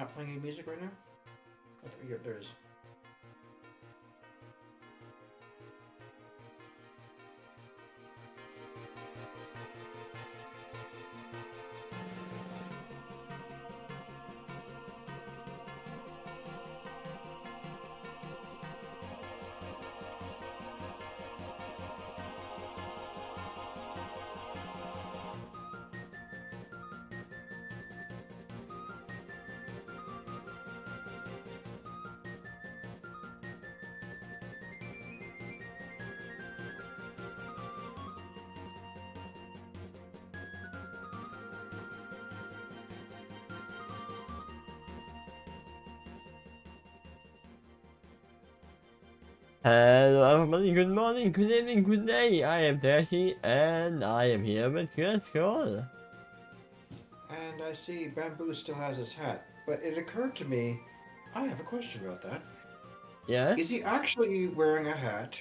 not playing any music right now? Oh, there is. Hello everybody, good morning, good evening, good day. I am Dashi and I am here with Quill. And I see Bamboo still has his hat, but it occurred to me, I have a question about that. Yes? Is he actually wearing a hat,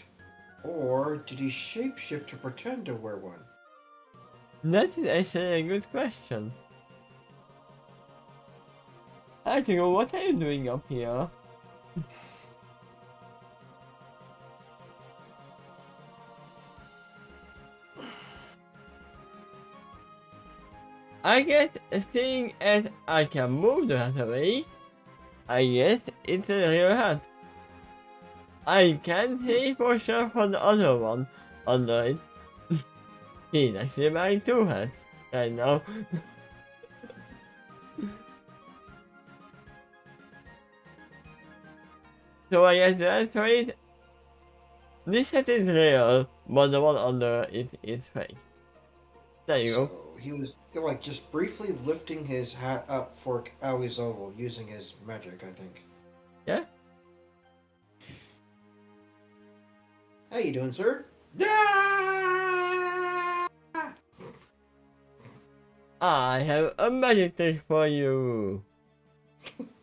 or did he shapeshift to pretend to wear one? That is actually a good question. I think, what are you doing up here? I guess seeing as I can move the hat away, I guess it's a real hat. I can't say for sure for the other one under it. He's actually wearing two hats right now. So I guess that's right. This hat is real, but the one under it is fake. There you go. So he was like just briefly lifting his hat up for Aoizo using his magic, I think. Yeah? How you doing, sir? I have a magic trick for you.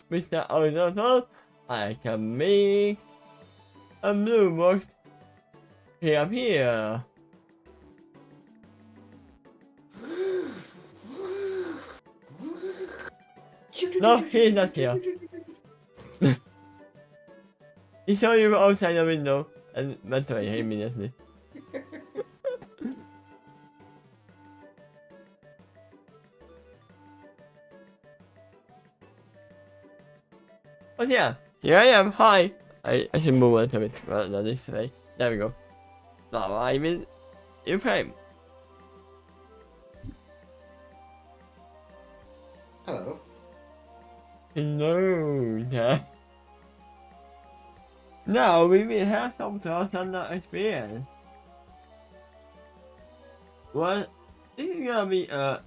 Mr. Horizontal, I can make a blue box here. No, he's not here. He saw you outside the window and went away immediately. But yeah, here I am. Hi. I should move a little bit rather than this way. There we go. Now I'm in frame. Hello. Hello there. Now we will have some Transcendental experience. Well, this is gonna be a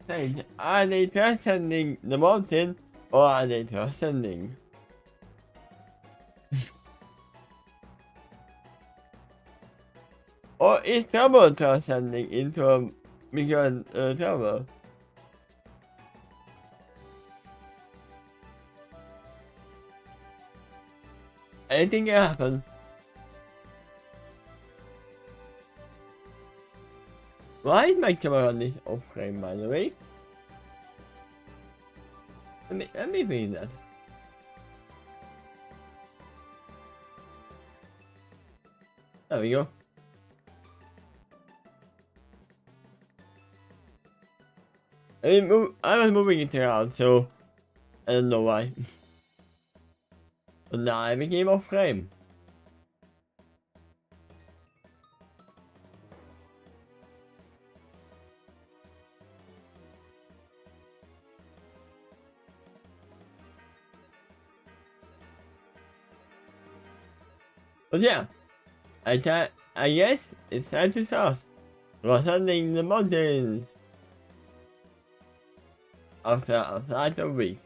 stage. Are they transcending the mountain or are they transcending? Or is trouble transcending into a bigger trouble? Anything can happen. Why is my camera on this off frame, by the way? Let me read that. There we go. I was moving it around, so I don't know why. But now I became off frame. But yeah, I guess it's time to start. We're ascending the mountains after a flight of weeks.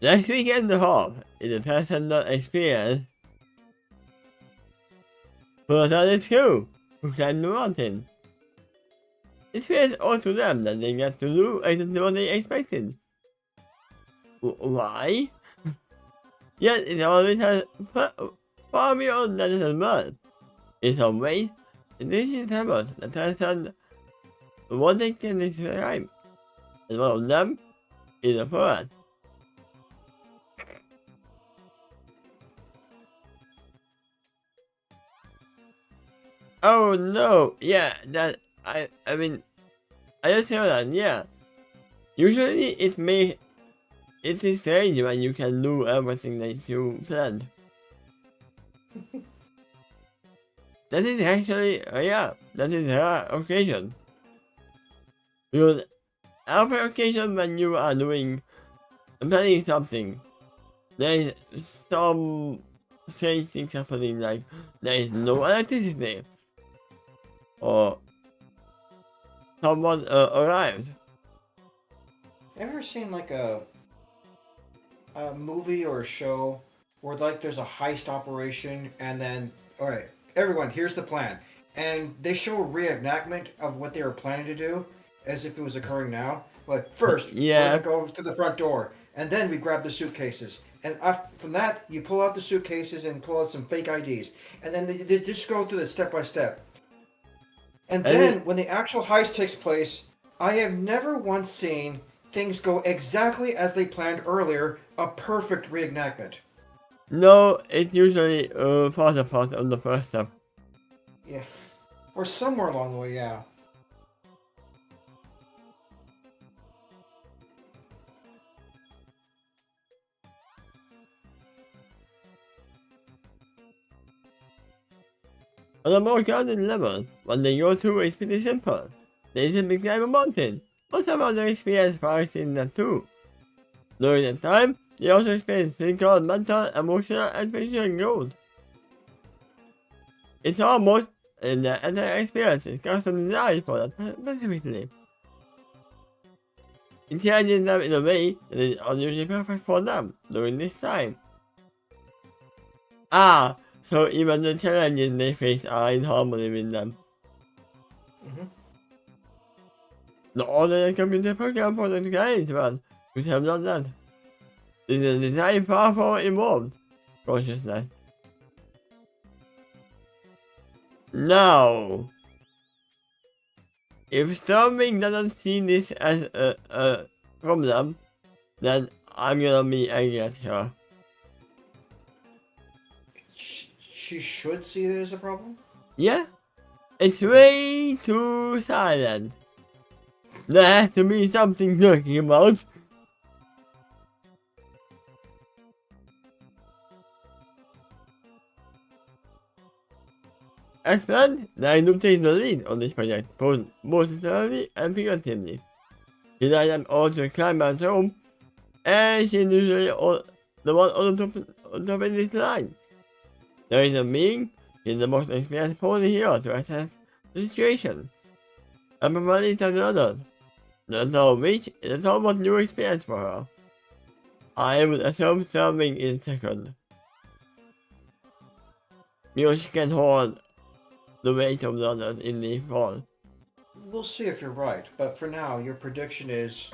Next weekend the hub is a Transcendental experience for the TARDIS crew who climb the mountain. It feels odd to them that they get to do exactly what they expected. Why? Yet it always has far beyond that as well. In some ways, this is habits that has done what they can describe. And one of them is a forest. Oh no, yeah, that I mean I just heard that, yeah. Usually it is strange when you can do everything that you planned. That is actually yeah, that is a rare occasion. Because every occasion when you are planning something, there is some strange things happening, like there is no electricity or someone arrived. Ever seen like a movie or a show where like there's a heist operation and then all right, everyone, here's the plan, and they show a reenactment of what they were planning to do as if it was occurring now. Like first, we're Yeah, gonna go to the front door, and then we grab the suitcases. And from that, you pull out the suitcases and pull out some fake IDs, and then they just go through this step by step. And and then, when the actual heist takes place, I have never once seen things go exactly as they planned earlier, a perfect reenactment. no, it's usually falls apart on the first step. Yeah. Or somewhere along the way, yeah. On a more grounded level, what they go through is pretty simple. They simply climb a mountain, but some other experience parts in that too. During that time, they also experience physical, mental, emotional, and spiritual growth. It's almost in the entire experience is custom designed for that specifically. Intelliging them in a way that is unusually perfect for them during this time. Ah, so even the challenges they face are in harmony with them. Hmm. The older the computer program for the guidance one could have done that. This is a design far more involved consciousness. Now, if Storming doesn't see this as a problem, then I'm gonna be angry at her. She should see it as a problem? Yeah, it's way too silent. There has to be something talking about. As planned, I do take the lead on this project, both literally and figuratively. She led them all to climb Mount Rome, and she's usually the one on top of this line. The reason being, she's the most experienced pony hero to assess the situation, and provide it to the others. The thought of which is a somewhat new experience for her. I would assume serving is second. Because she can hold the weight of the others in the fall. We'll see if you're right, but for now, your prediction is.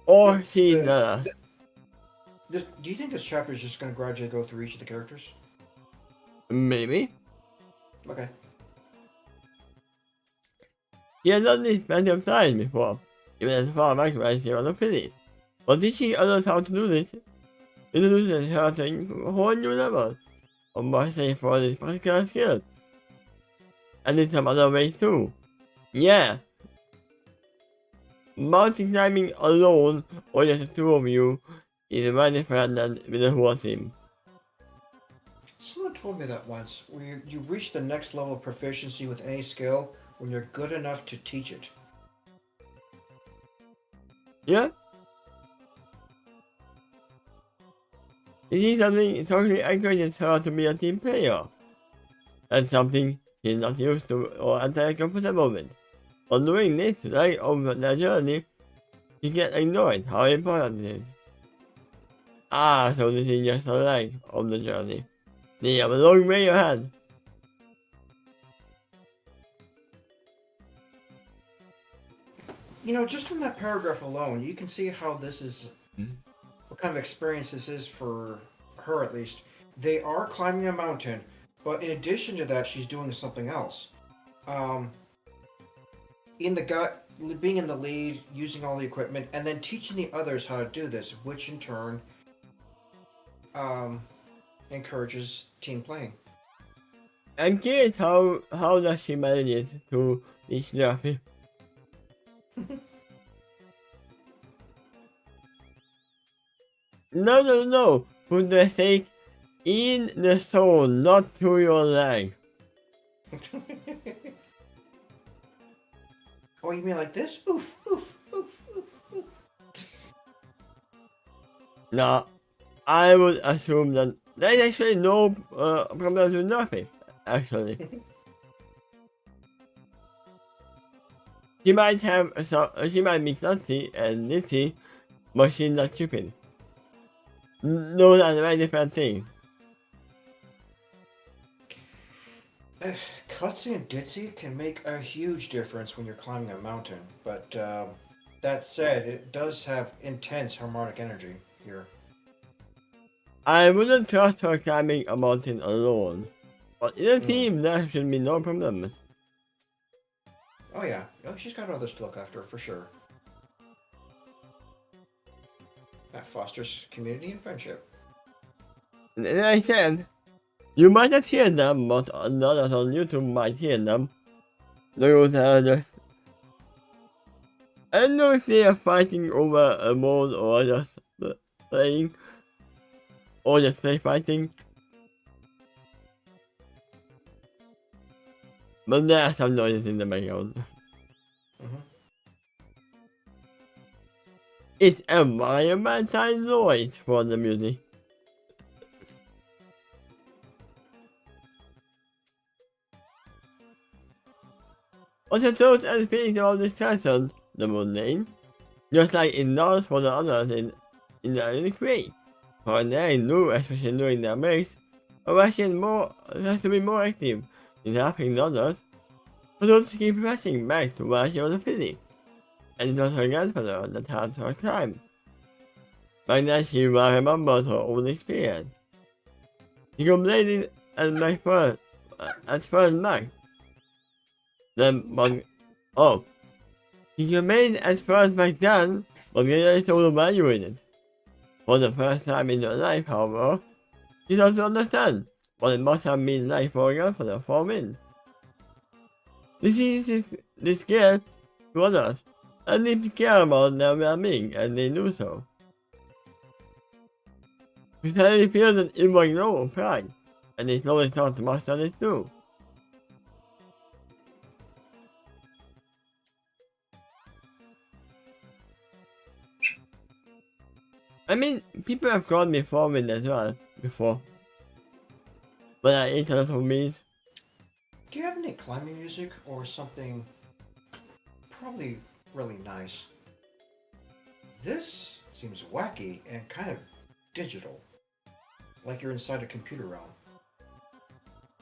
Or The, she's the, the do you think this chapter is just going to gradually go through each of the characters? maybe. Okay. He has done this plenty of times before, even as far back as she was a Philly. But teaching others how to do this introduces her to a whole new level of mastery for this particular skill. And in some other ways too. Yeah. Mountain climbing alone, or just the two of you, is very different than with the whole team. Someone told me that once, where you reach the next level of proficiency with any skill when you're good enough to teach it. Yeah? This is something totally encourages her to be a team player. That's something she's not used to or entirely comfortable with. On doing this leg of the journey, she gets ignored how important it is. Ah, so this is just a leg of the journey. They have a long way ahead. You know, just from that paragraph alone, you can see how this is what kind of experience this is for her at least. They are climbing a mountain, but in addition to that, she's doing something else. Um, in the gut, being in the lead, using all the equipment, and then teaching the others how to do this, which in turn um, encourages team playing. I'm curious how does she manage to reach Luffy? No. For the sake in the soul, not through your leg. Oh, you mean like this? Oof, oof, oof, oof, oof. Now, I would assume that there's actually no problem with Luffy, actually. She might be naughty and nitty, but she's not stupid. No, that's a very different thing. Klutzy and Ditzy can make a huge difference when you're climbing a mountain, but that said, it does have intense harmonic energy here. I wouldn't trust her climbing a mountain alone, but in a team there should be no problem. Oh yeah, oh, she's got others to look after for sure. That fosters community and friendship. And like I said, you might not hear them, but others on YouTube might hear them. Those are just... I don't know if they are fighting over a mode or just playing, or just play fighting. But there are some noises in the background. Mm-hmm. It's environmental noise for the music. What the thoughts and feelings of this person, the mundane, just like it does for the others in the unique way. For they knew, especially during their race, Russian has to be more active in helping the others, but also keep rushing back to where she was feeling, and it was her grandfather that had her climb. By then she will remember her own experience. He complained at first back. Then, he remained at first back then, but later so evaluated. For the first time in her life, however, she doesn't understand what it must have been like for a grandfather for Min. This care to others, and deeply care about their well-being, and they do so. She suddenly feels an inward pride, and they slowly start to master this too. I mean, people have called me foreign as well, before. But I ate a lot of meat. Do you have any climbing music or something probably really nice? This seems wacky and kind of digital, like you're inside a computer realm.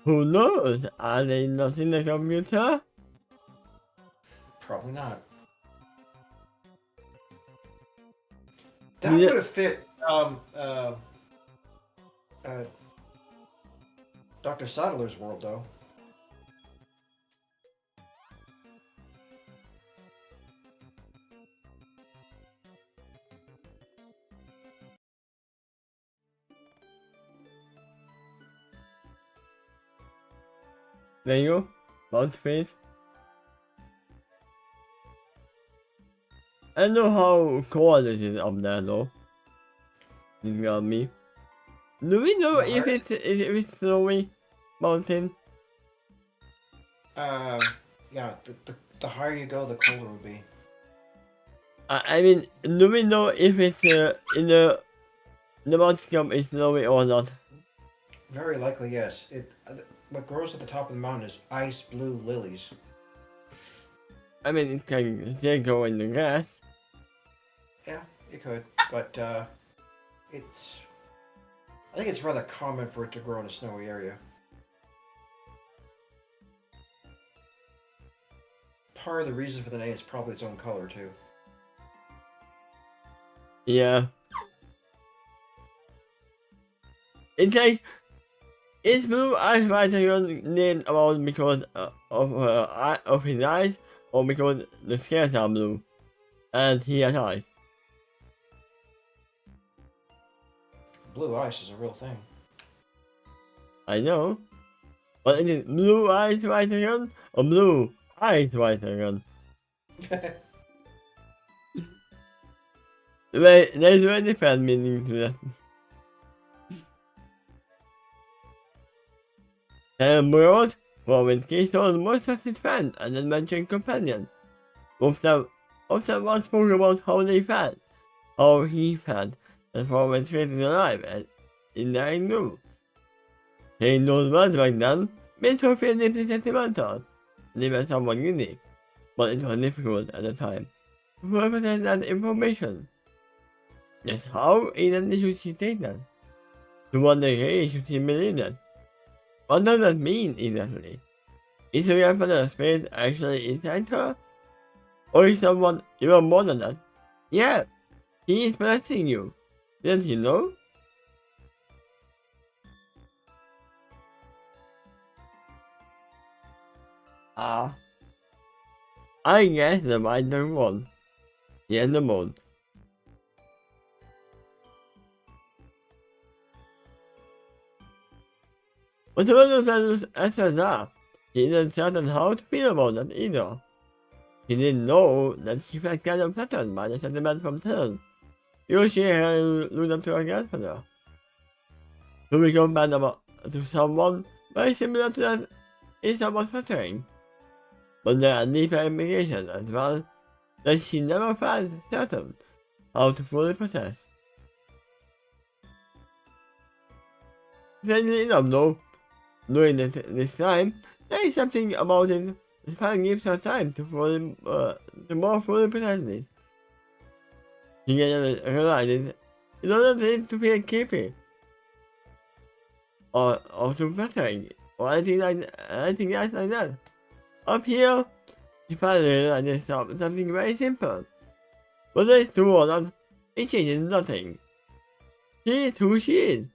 Who knows? Are they not in the computer? Probably not. That Yeah. would have fit Dr. Sadler's world, though. There you go. Bounce face. I don't know how cold it is up there though. This got me. Do we know if it's snowy mountain? Yeah, the higher you go, the colder it will be. I mean, do we know if it's in the mountain is snowy or not? Very likely, yes. What grows at the top of the mountain is ice blue lilies. I mean, it can still go in the grass. Yeah, it could, but it's. I think it's rather common for it to grow in a snowy area. Part of the reason for the name is probably its own color too. Yeah. It's like, is Blue Eyes White Dragon named about because of his eyes, or because the scales are blue and he has eyes? Blue ice is a real thing. I know. But is it Blue Eyes White Dragon or Blue Eyes White Dragon? There's a different meaning to that. World Robin Keystone's most trusted friend and adventuring companion. Often once spoke about how he felt, and Robin created alive and in their room. Hearing those words back then made her feel deeply sentimental, and even somewhat unique, but it was difficult at the time to process that information. Just how exactly should she take that? To what degree should she believe that? What does that mean exactly? Is the grandfather spirit actually inside her? Or is someone even more than that? Yeah, he is protecting you. Didn't you know? Ah, I guess the wider one. Yeah, the moon. But the one who answers that, he isn't certain how to feel about that either. He didn't know that she felt kind of flattered by the sentiment from Talon. Usually her lose up to her grandfather. To become bad about to someone very similar to that is somewhat flattering. But there are deeper implications as well that she never felt certain how to fully process. Strangely enough though, during this time, there is something about it that finally gives her time to more fully process this. She realizes it doesn't need to feel creepy or too flattering or anything else like that. Up here, she finally realizes something very simple. Whether it's true or not, it changes nothing. She is who she is,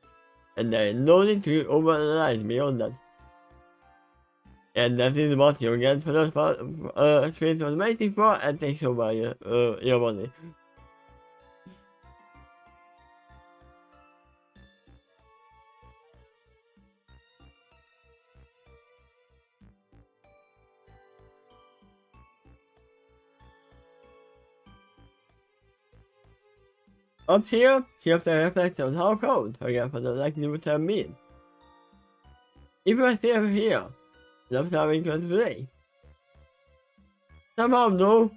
and there is no need to overanalyze beyond that. And that is what you get for the spirit was waiting for and takes over your body. Up here, she often reflects on how proud her grandfather likely would have been. If you are still here, and observing her today. Somehow though,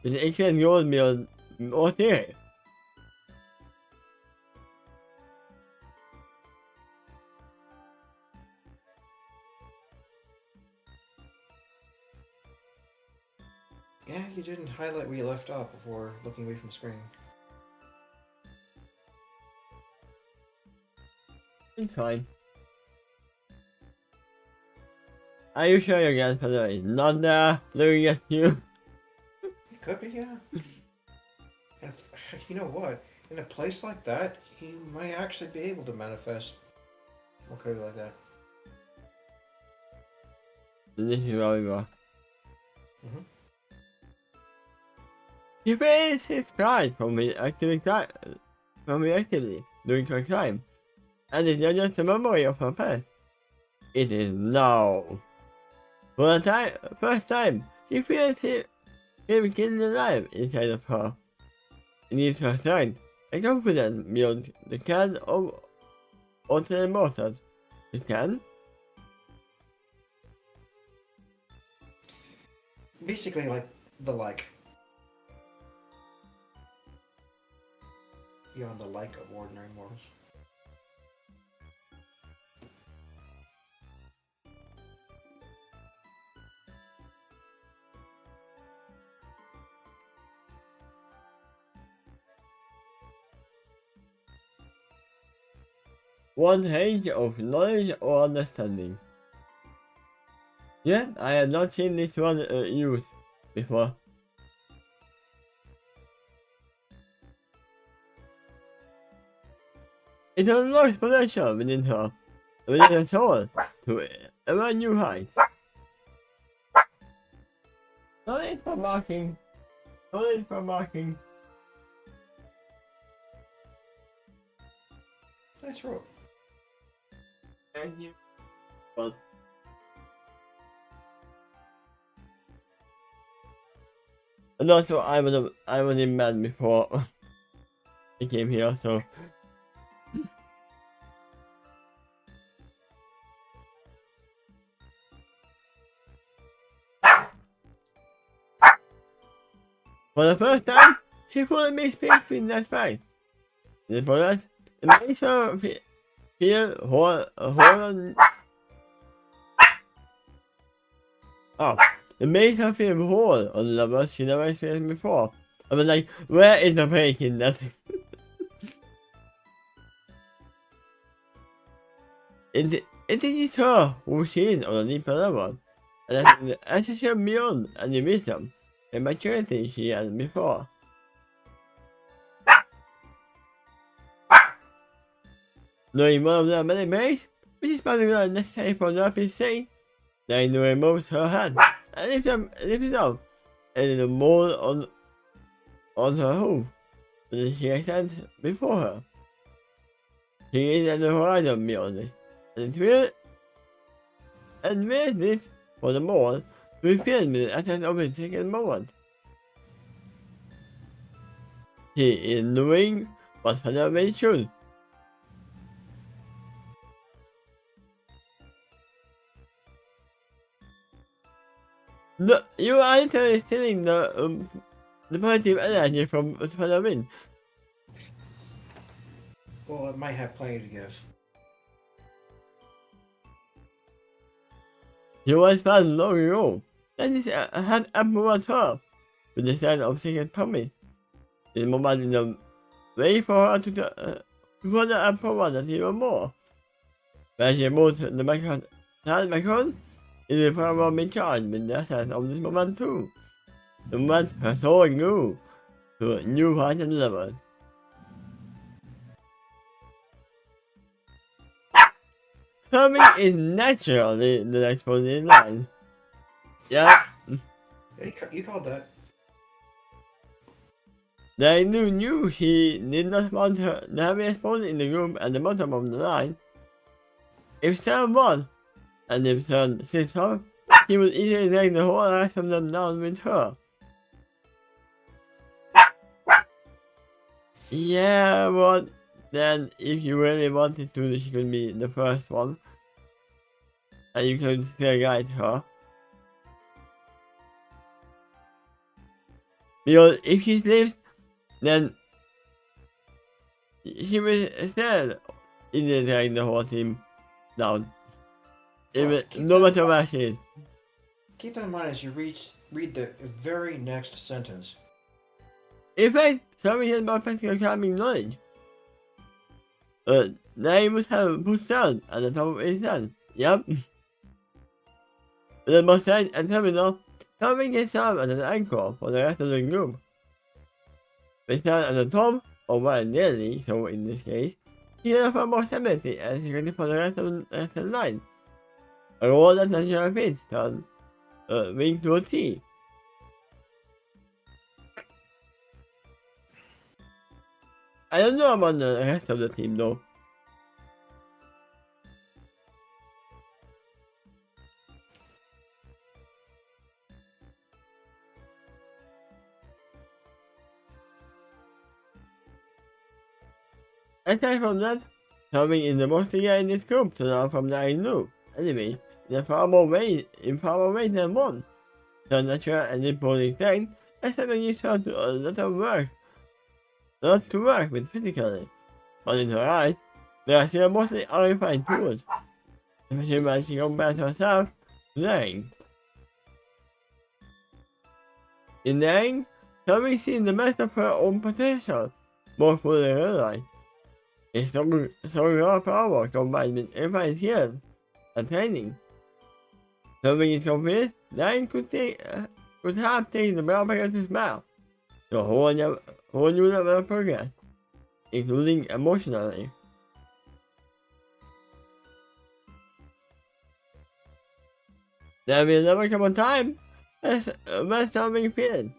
this experience goes beyond more theory. Yeah, you didn't highlight where you left off before looking away from the screen. It's fine. Are you sure your grandfather is not there looking at you? It could be, yeah. And you know what? In a place like that, he might actually be able to manifest more clearly like that. This is where we were. Mm-hmm. He faced his pride from me actively doing her crime, and it's not just a memory of her past. It is now. For the first time, she feels him killed alive inside of her. It gives her strength and confidence beyond the can of ordinary mortals. You can? Basically, like the like. Beyond the like of ordinary mortals. One age of knowledge or understanding. Yeah, I have not seen this one used before. It unlocks potential within her soul to a new height. No need for marking. No need for marking. Nice rope. Thank you. But and also I was in bed before I came here, so for the first time, she fully makes space in that fight. And for that, it makes her feel whole. Oh, it made her feel whole on levels she never experienced before. I was like, where is the break in that? It is her who she is on a deeper level, and that is the essential beyond any wisdom and maturity she had before. Knowing one of the many ways, which is particularly necessary for Nerf's sake, then removes her hand and lifts it up a little more on her hoof than she extends before her. She is at the horizon beyond it, and with this for the more, we feel with the essence of the second moment. She is doing what Father should. No, you are literally stealing the positive energy from Father Wind. Well, it might have plenty to give. You was found long ago. That is had ample at her, with the sign of second promise. The moment in the way for her to further empower that even more. When she moved the microphone, it will forever be charged with the essence of this moment too. The moment her soul grew to a new height and level. Farming is naturally the next point in line. Yeah. You called that. They knew she did not want her the heaviest point in the group at the bottom of the line. If Sam won, and if Sam slipped off, he would easily take the whole rest of them down with her. Yeah, but then if you really wanted to, she could be the first one. And you could still guide her. Because if she sleeps, then she will still easily take the whole team down. Even, no matter where she is. Keep that in mind as you read the very next sentence. In fact, somebody has more practical climbing knowledge. They must have put sound at the top of his head. Yep. The most side and terminal, something can serve as an anchor for the rest of the group. They stand at the top, or well, nearly so in this case. He can offer more stability and security for the rest of the line. A role that natural fits can wing to a T. I don't know about the rest of the team though. Aside from that, Tommy is the most eager in this group to learn from the I knew. Anyway, in far more ways than one. So natural and imposing strength, except when you start to a lot of work. Not to work with physically. But in her eyes, they are still mostly unrefined tools. Especially when she compares herself to Lang. In Lang, Tommy sees the best of her own potential, more fully realized. It's so raw power combined with refined skills and training. Tommy is convinced Lang could have taken the brown packet to smell. To a whole new level of progress, including emotionally. There will never come a time when something feeling.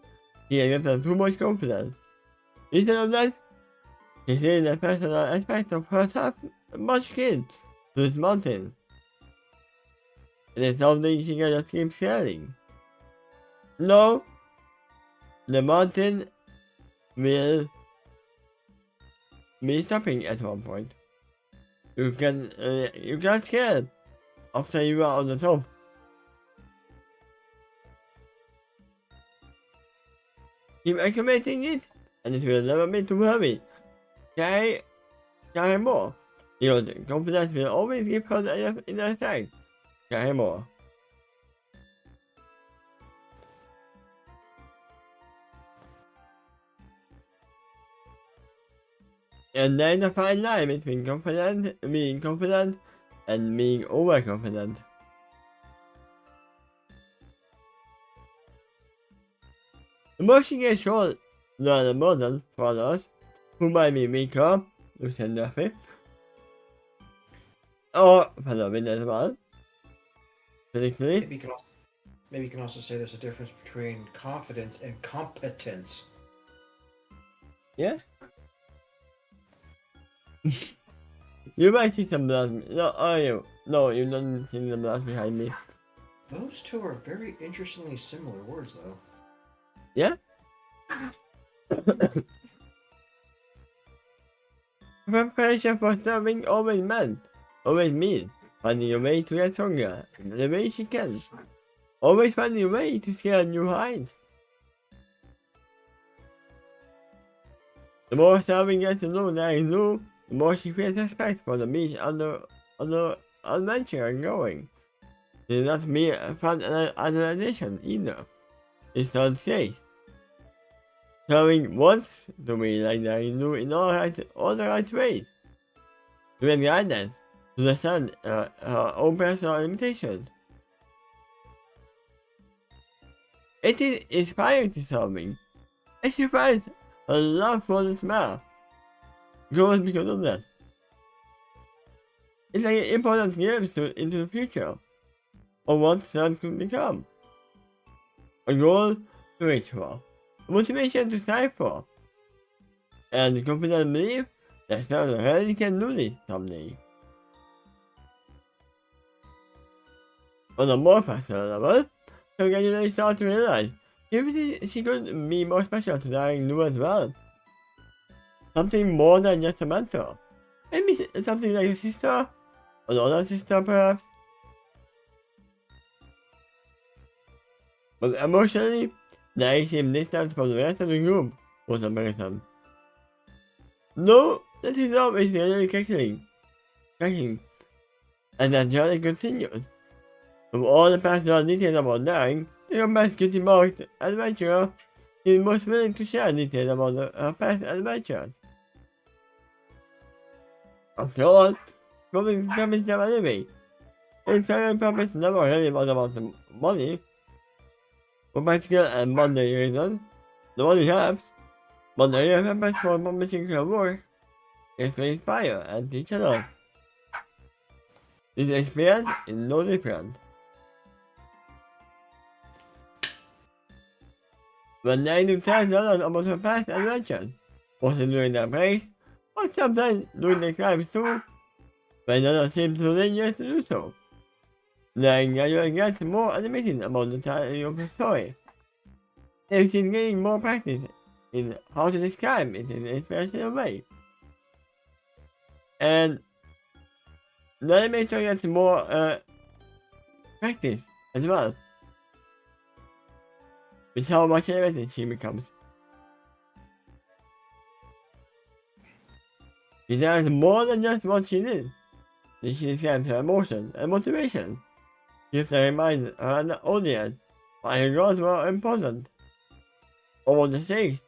He has gotten too much confidence. Instead of that, she sees the personal aspect of herself much keen to this mountain. It is something she can just keep scaling. No, the mountain will be stopping at one point. You can't scale after you are on the top. Keep accumulating it, and it will never be too heavy. Carry more. Your confidence will always give her the inner strength. Carry more. And then the fine line between being confident, and being overconfident. The more she gets short, the modern for others, who might be weaker, Lucian Duffy, or Phenomenon as well. Particularly. Maybe you can also say there's a difference between confidence and competence. Yeah. You might see some blood. No, are you? No, you don't see the blood behind me. Those two are very interestingly similar words, though. Yeah? Preparation for something always means finding a way to get stronger in the way she can. Always finding a way to scale new heights. The more Selwyn gets to know that is new, the more she feels respect for the beach under adventure and going. It is not mere fun adulation either. It's not safe. Selwyn wants to be like that is new in all the right ways. To get guidance, to understand her own personal limitations. It is inspiring to Selwyn, and she finds her love for the smell grows because of that. It's like an important glimpse into the future of what Sun could become. A goal to reach for, a motivation to strive for, and the confident belief that Sun really can do this someday. On a more personal level, so gradually start to realize she could be more special to Dying New as well. Something more than just a mentor. Maybe something like a sister, or another sister perhaps. But emotionally, Dying seemed distant from the rest of the group for some reason. No, that his love is really cracking, and that journey continues. From all the personal details about Dying, the best cutie marked adventurer is most willing to share details about her past adventures. After all, going to damage them anyway. Its primary purpose never really was about the money. For practical and monetary reasons, the money helps, but the real purpose for publishing her work is to inspire and teach others. This experience is no different. When Naidu tells others about her past adventures, mostly during their breaks, or sometimes during the climbs too, when others seem too dangerous to do so. Then gradually gets more animated about the telling of the story. If she's getting more practice in how to describe it in an inspirational way. And the animator gets more practice as well. With how much animated she becomes. She does more than just what she did. She describes her emotions and motivation. She has to remind her audience why her goals were important, or the stakes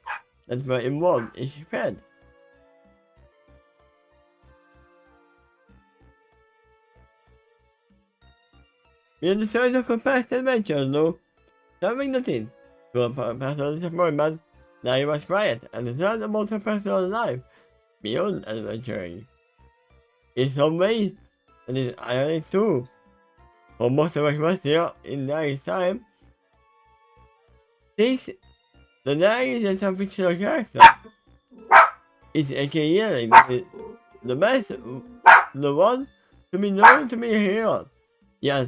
that were involved in she fed. In the stories of her past adventures, though, something nothing to her personal disappointment, Nai was quiet and concerned about her personal life beyond adventuring. In some ways, it is ironic too. for most of us was here in that time. Six, the nine is a fictional character. It's aka like the best, the one to be known to be a hero. Yes,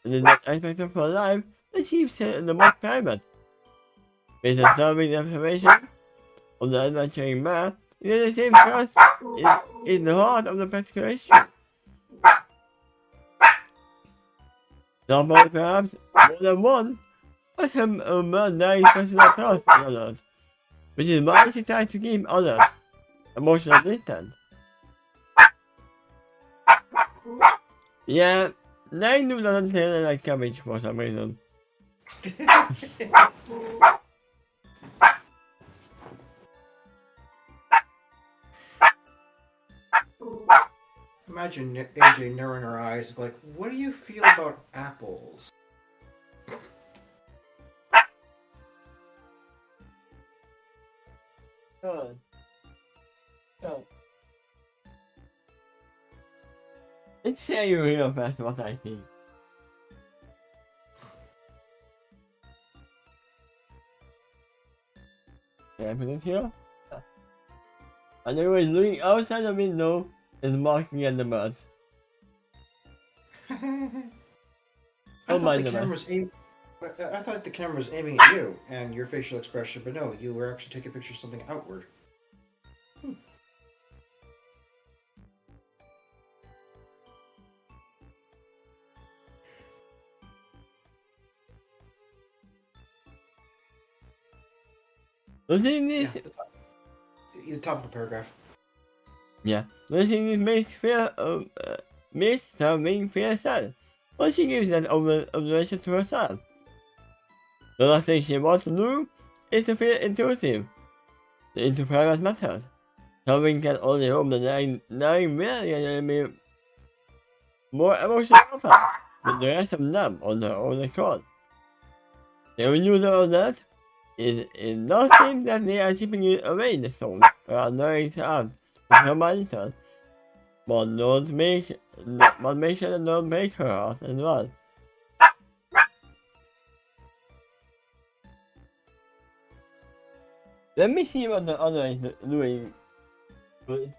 and in that aspect of her life, the chief said the most private. With a starving observation of the adventuring man, it is the same trust in the heart of the particular issue. Somebody perhaps more than one, but some man dying personal trust in others, which is why she tries to keep others emotional distant. Yeah, Nine doesn't taste like cabbage for some reason. Imagine AJ narrowing her eyes, like, what do you feel about apples? Good. Good. Let's share you real fast what I think. Can I put it here? And they were looking outside the window and marking at the birds. I Don't thought mind the the camera's I thought the camera was aiming at you and your facial expression, but no, you were actually taking a picture of something outward. The thing is, The top of the paragraph. yeah, the thing is makes something feel sad. But she gives that observation to herself. The last thing she wants to do is to feel intrusive. The interference matters. Something can only hope that nine million will be more emotional often with the rest of them on their own accord. The only user of that is not think that they are chipping away the stone or annoying to out with her monitor, but make sure that don't break her heart as well. Let me see what the other is doing. Okay.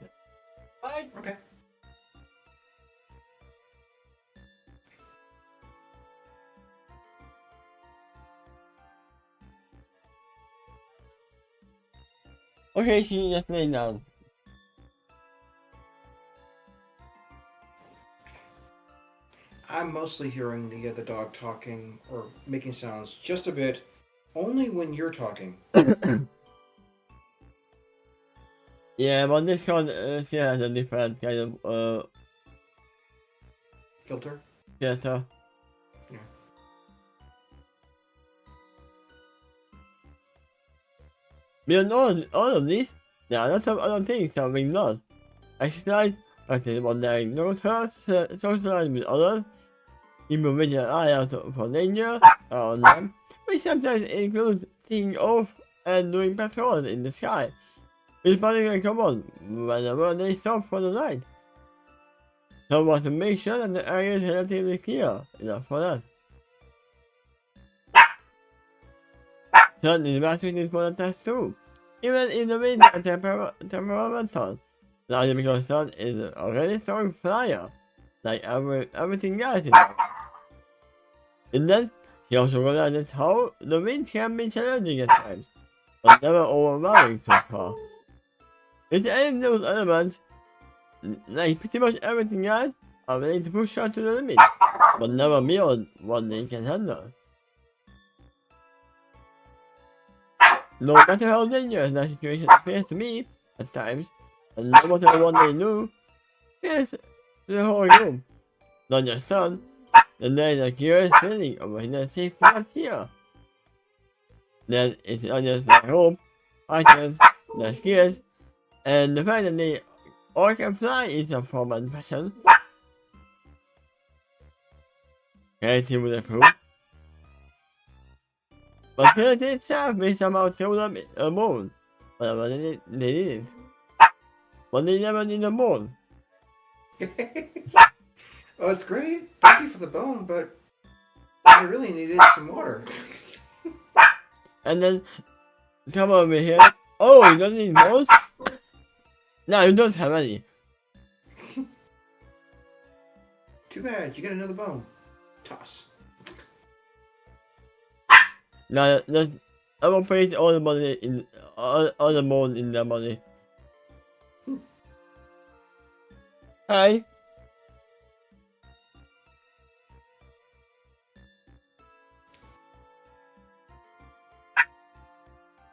Okay, she just lay down. I'm mostly hearing the other dog talking or making sounds just a bit, only when you're talking. Yeah, but this one still has a different kind of Filter? filter. Yeah. Beyond all of this, there are lots of other things that we know. Exercise, practice wandering no socialize with others, keep vigilant eye out for danger around them, which sometimes includes taking off and doing patrols in the sky. It's particularly common whenever they stop for the night. So we want to make sure that the area is relatively clear enough for that. Certainly the battery is for the test too, even if the winds are temperamental, largely because Sun is already strong flyer, like everything else in life. And then, he also realizes how the winds can be challenging at times, but never overwhelming so far. It's any of those elements, like pretty much everything else, are willing to push her to the limit, but never beyond what they can handle. No matter how dangerous that situation appears to me at times, and no matter what they do, appears to the whole room, not just Sun, then there is a curious feeling of inner safety not here. Then it's not just their home, items, their skills, and the fact that they all can fly is a form and fashion. Creative with a proof. But reality itself may somehow throw them a bone, whatever they did. But they never need a bone. Oh, it's great. Thank you for the bone, but I really needed some water. And then come over here. Oh, you don't need bones? No, you don't have any. Too bad. You get another bone. Toss. No, I will place all the money in all the bone in the money. Hi.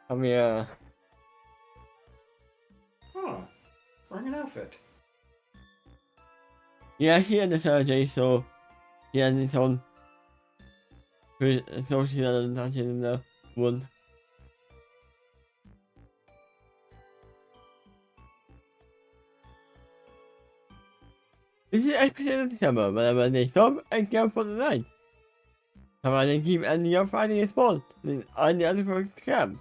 Come here. Oh, wearing an outfit. Yeah, she had the surgery, so she has its own. So she doesn't touch it in the wound. This is especially December, whenever they stop and camp for the night. However, they keep ending up finding a spot on the other camp.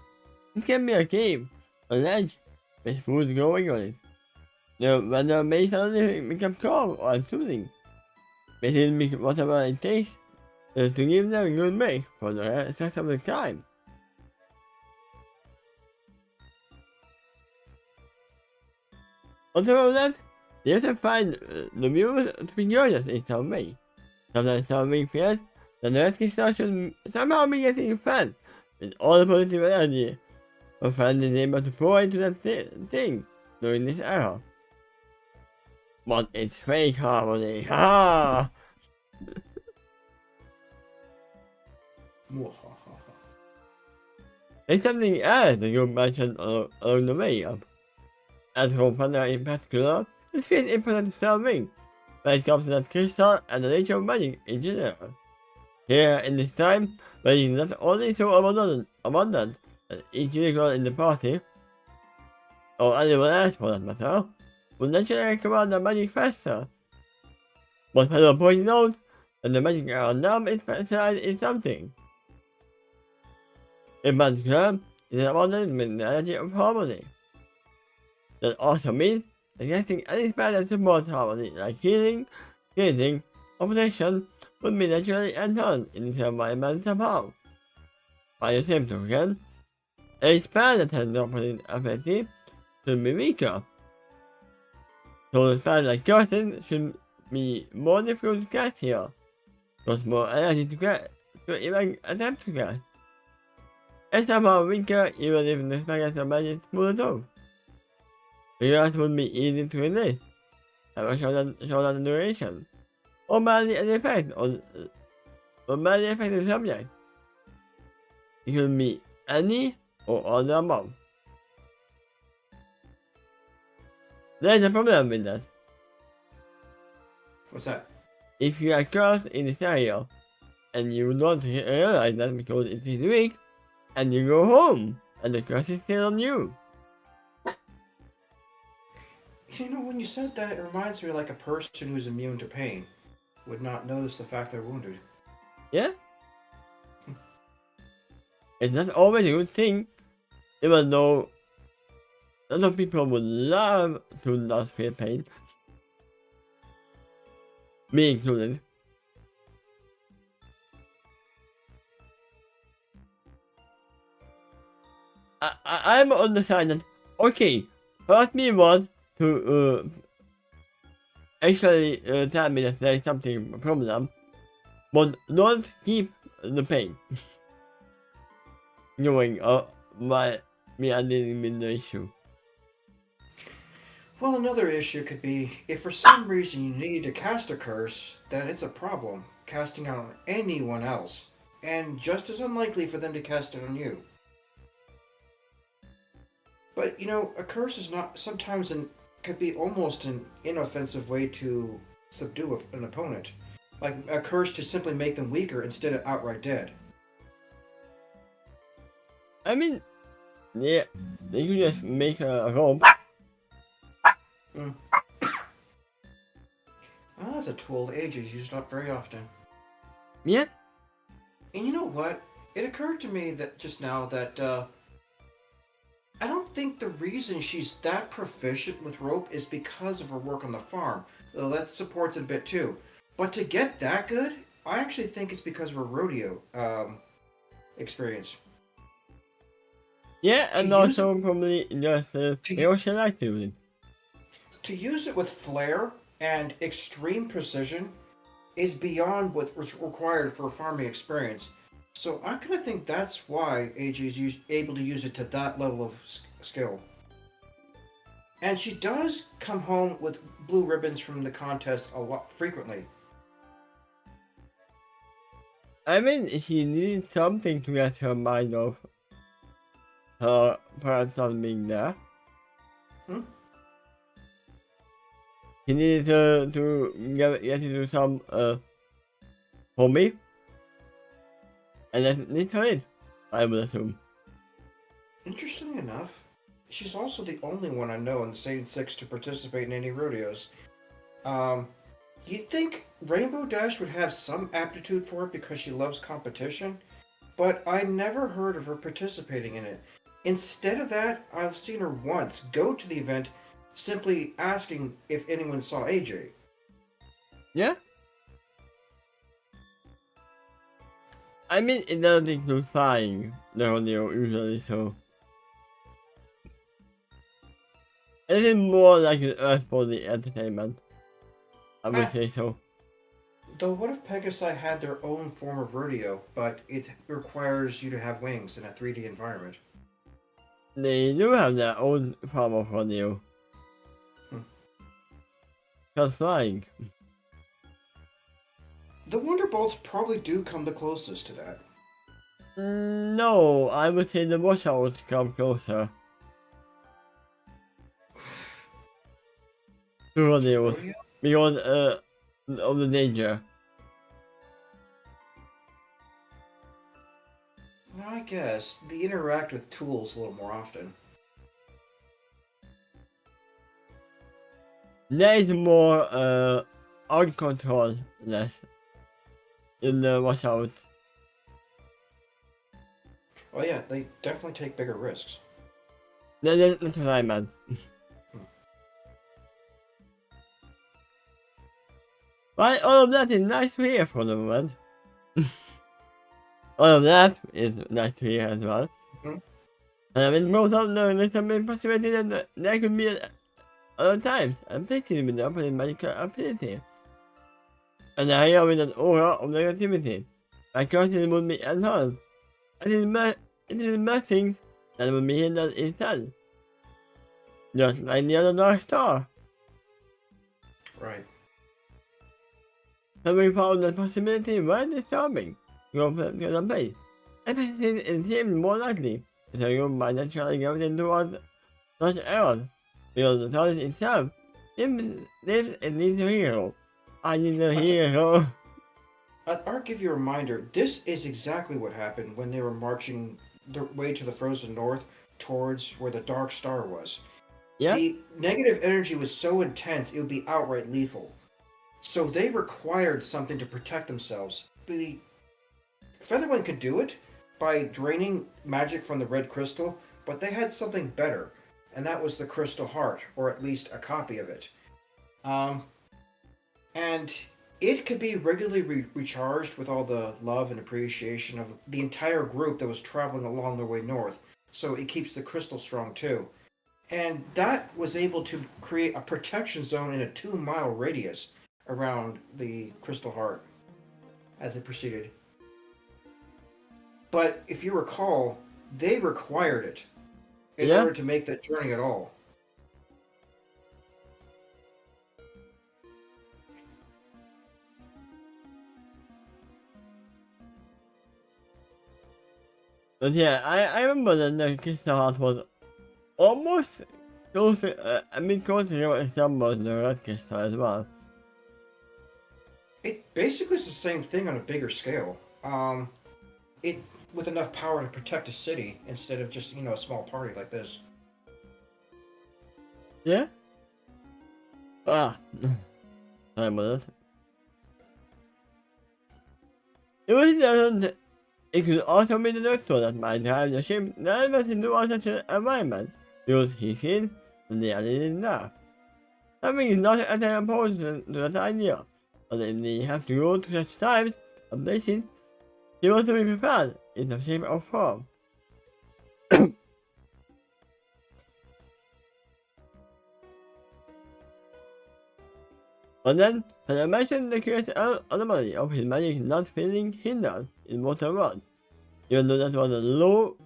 It can be a cave, a ledge, with food growing on it. The weather may suddenly become cold or soothing. Basically, whatever it takes to give them a good break for the rest of the time. On top of that, they also find the view to be gorgeous in some way. Sometimes something feels that the rescue star should somehow be getting fed with all the positive energy a friend is able to pour into that thing during this era. But it's fake harmony, ha! There's something else that you mentioned along the way. As for Panda in particular, this feels important to solving when it comes to that crystal and the nature of magic in general. Here in this time, magic is not only so abundant that each unicorn in the party, or anyone else for that matter, would naturally command the magic faster. But fellow pointed out that the magic around them is specialized in something. In particular, it is abundant with the energy of harmony. That also means that getting any spell that supports harmony, like healing, cleansing, or protection, would be naturally enhanced in this environment somehow. By the same token, a spell that has the opposite effective should be weaker. So the spell like cursing should be more difficult to cast here. Cost more energy to even attempt to cast. It's somehow weaker even if the spell gets a magic smooth off. The rest would be easy to resist, have a shorter duration, or badly affect the subject. It could be any or all the above. There's a problem with that. What's that? If you are cursed in this area, and you don't realize that because it is weak, and you go home, and the curse is still on you. You know, when you said that, it reminds me of like a person who's immune to pain would not notice the fact they're wounded. Yeah? It's not always a good thing, even though a lot of people would love to not feel pain. Me included. I'm on the side that, okay, first me was to actually tell me that there is something problem, but don't keep the pain. Knowing why me are dealing with the issue. Well, another issue could be if for some reason you need to cast a curse, then it's a problem casting it on anyone else, and just as unlikely for them to cast it on you. But you know, a curse is not sometimes could be almost an inoffensive way to subdue an opponent, like a curse to simply make them weaker instead of outright dead. I mean, yeah, they could just make a rope. Mm. Ah, that's a tool of ages used up very often. Yeah. And you know what? It occurred to me that just now that I don't think the reason she's that proficient with rope is because of her work on the farm, though that supports it a bit too. But to get that good, I actually think it's because of her rodeo experience. Yeah, To and use it, also probably just to social activity. to use it with flair and extreme precision is beyond what was required for a farming experience. So I kind of think that's why AJ is able to use it to that level of skill. And she does come home with blue ribbons from the contest a lot frequently. I mean, she needed something to get her mind off her parents not being there. Hmm? She needed to get into some hobby, and that's literally it, I would assume. Interestingly enough, she's also the only one I know in the same six to participate in any rodeos. Um, you'd think Rainbow Dash would have some aptitude for it because she loves competition, but I never heard of her participating in it. Instead of that, I've seen her once go to the event simply asking if anyone saw AJ. Yeah? I mean, it doesn't include flying, the rodeo usually, so. It is more like an Earth body entertainment. I would Ah, say so. though what if Pegasi had their own form of rodeo, but it requires you to have wings in a 3D environment? They do have their own form of rodeo. Hmm. Just flying. The Wonderbolts probably do come the closest to that. No, I would say the washout would come closer to To rodeos rodeo? because of the danger. I guess. They interact with tools a little more often. There is more uncontrolled less in the washout. Oh yeah, they definitely take bigger risks. That's what I meant. But all of that is nice to hear for the moment. All of that is nice to hear as well. Hmm? And it goes on the little bit possibility that there could be other times and places with the opposite magical ability. And I hear with an aura of negativity. My conscience would be enhanced. It is blessings that would be hidden instead. Just like the other Dark Star. Right. And we found that possibility very disturbing. Your place. Especially it seems more likely that you might naturally gravitate towards such errors. Because the TARDIS itself lives and needs a hero. I need a I'll, t- hero. I'll give you a reminder. This is exactly what happened when they were marching their way to the frozen north towards where the Dark Star was. Yeah? The negative energy was so intense it would be outright lethal. So they required something to protect themselves. The Featherwind could do it by draining magic from the red crystal, but they had something better, and that was the Crystal Heart, or at least a copy of it. Um, and it could be regularly recharged with all the love and appreciation of the entire group that was traveling along their way north, so it keeps the crystal strong too. And that was able to create a protection zone in a 2 mile radius around the Crystal Heart as it proceeded. But if you recall, they required it in Yeah? order to make that journey at all. But yeah, I remember that the Crystal Heart was almost close, I mean close to what resembles the Red Crystal as well. It basically is the same thing on a bigger scale. It with enough power to protect a city instead of just a small party like this. Yeah? Ah. Sorry about that. It was doesn't. It could also be the doctor that might drive the ship relevant into such an environment, because he sees the reality is there. Something is not entirely opposed to that idea. but if they have to go to such times and places, they want to be prepared in some shape or form. But then, Feather mentioned the curious anomaly of his magic not feeling hindered in mortal world, even though that was a low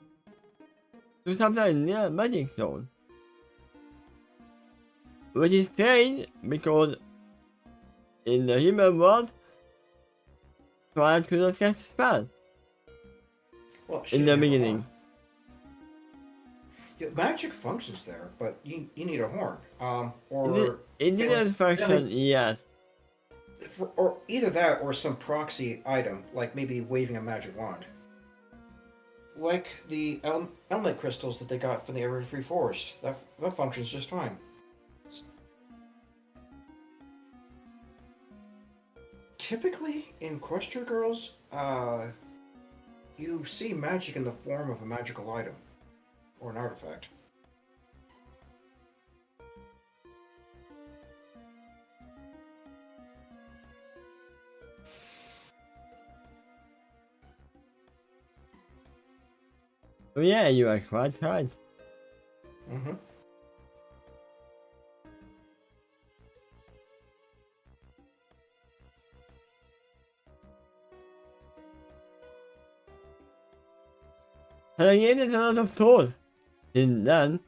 to sometimes near magic zone. Which is strange because in the human world, Twilight could not cast a spell Well, in the beginning. Yeah, magic functions there, but you need a horn. It didn't function yet. Or either that or some proxy item, like maybe waving a magic wand. Like the element crystals that they got from the Everfree Forest. That functions just fine. Typically, in Question Girls, you see magic in the form of a magical item or an artifact. Oh yeah, you are quite right. Mm-hmm. And I gave it a lot of thought since then,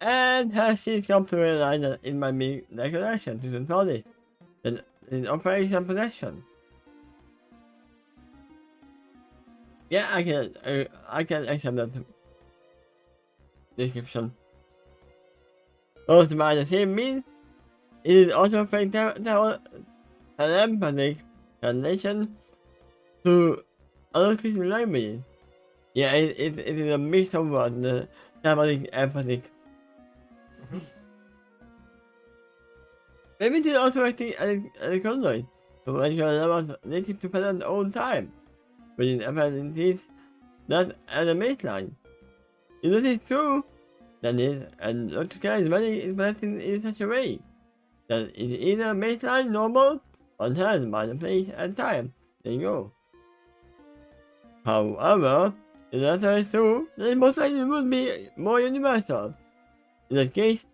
and has since come to realize that it might be the connection to the TARDIS that is Operation Possession. Yeah, I can accept that description. Also, by the same means, it is also a telepathic translation to other species languages. Yeah, it is a mix of words, telepathic, empathic. Maybe it is also acting as a conduit to magical levels native to Palan's own time, which is abilities not as a baseline. If that is true, then it and Lotsuka is magic is presented in such a way that it is either baseline normal or enhanced by the place and time. There you go. However, if the latter is true, then it most likely would be more universal. In that case,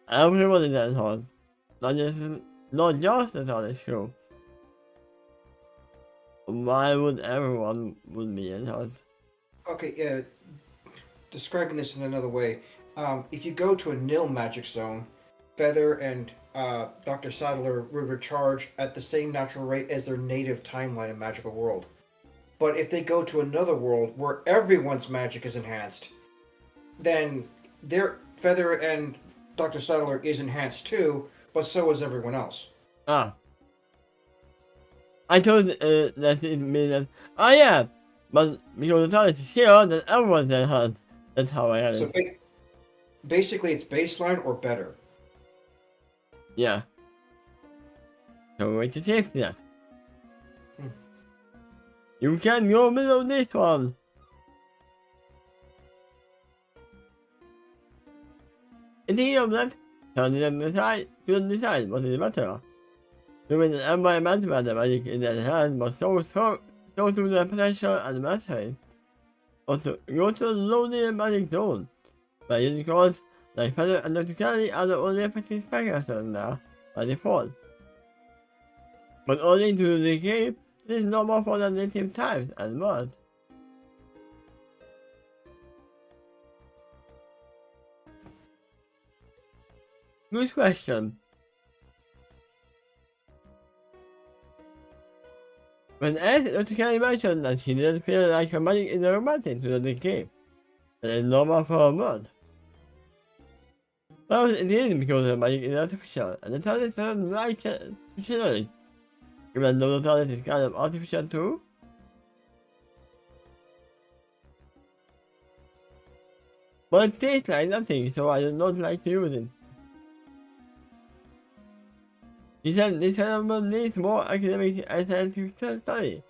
everyone is that hard. Not just the thought is true. Why would everyone would be in hard? Okay, yeah. Describing this in another way, if you go to a nil magic zone, Feather and Dr. Sadler will recharge at the same natural rate as their native timeline and magical world. But if they go to another world where everyone's magic is enhanced, then their Feather and Dr. Sadler is enhanced too, but so is everyone else. Ah. I thought that it means that, oh yeah, but because the TARDIS is here, then everyone's enhanced. That's how I had So it. basically, it's baseline or better. Yeah. So wait to save that. You can go middle of this one. In the end of that, TARDIS couldn't decide what is better. Doing an environment where the magic in their hand was so to the potential and mastery. Also, go to the lonely magic zone, where unicorns like Feather and Dr. Kelly are the only effective specters there by default. But only to the decay, this is normal for the native times and world. Good question. When asked, Dr. Kelly mentioned that she didn't feel like her magic is romantic to the decay, that is normal for a world. Well, it is because her magic is artificial, and the TARDIS doesn't like it generally. Even though the TARDIS is kind of artificial too. But it tastes like nothing, so I do not like to use it. He said this animal needs more academic and scientific study.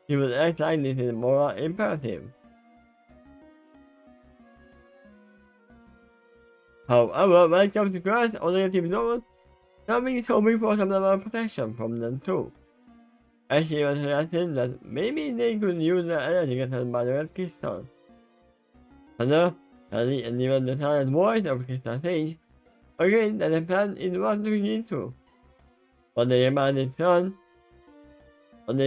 He would act like this is moral imperative. However, when it comes to grass or negative zones, Something told me for some level of protection from them too. As she was suggesting that maybe they could use the energy contained by the red crystal. Hunter, Harry, and even the silent voice of Crystal Sage agreed that the plan is worth looking into. But they reminded Son that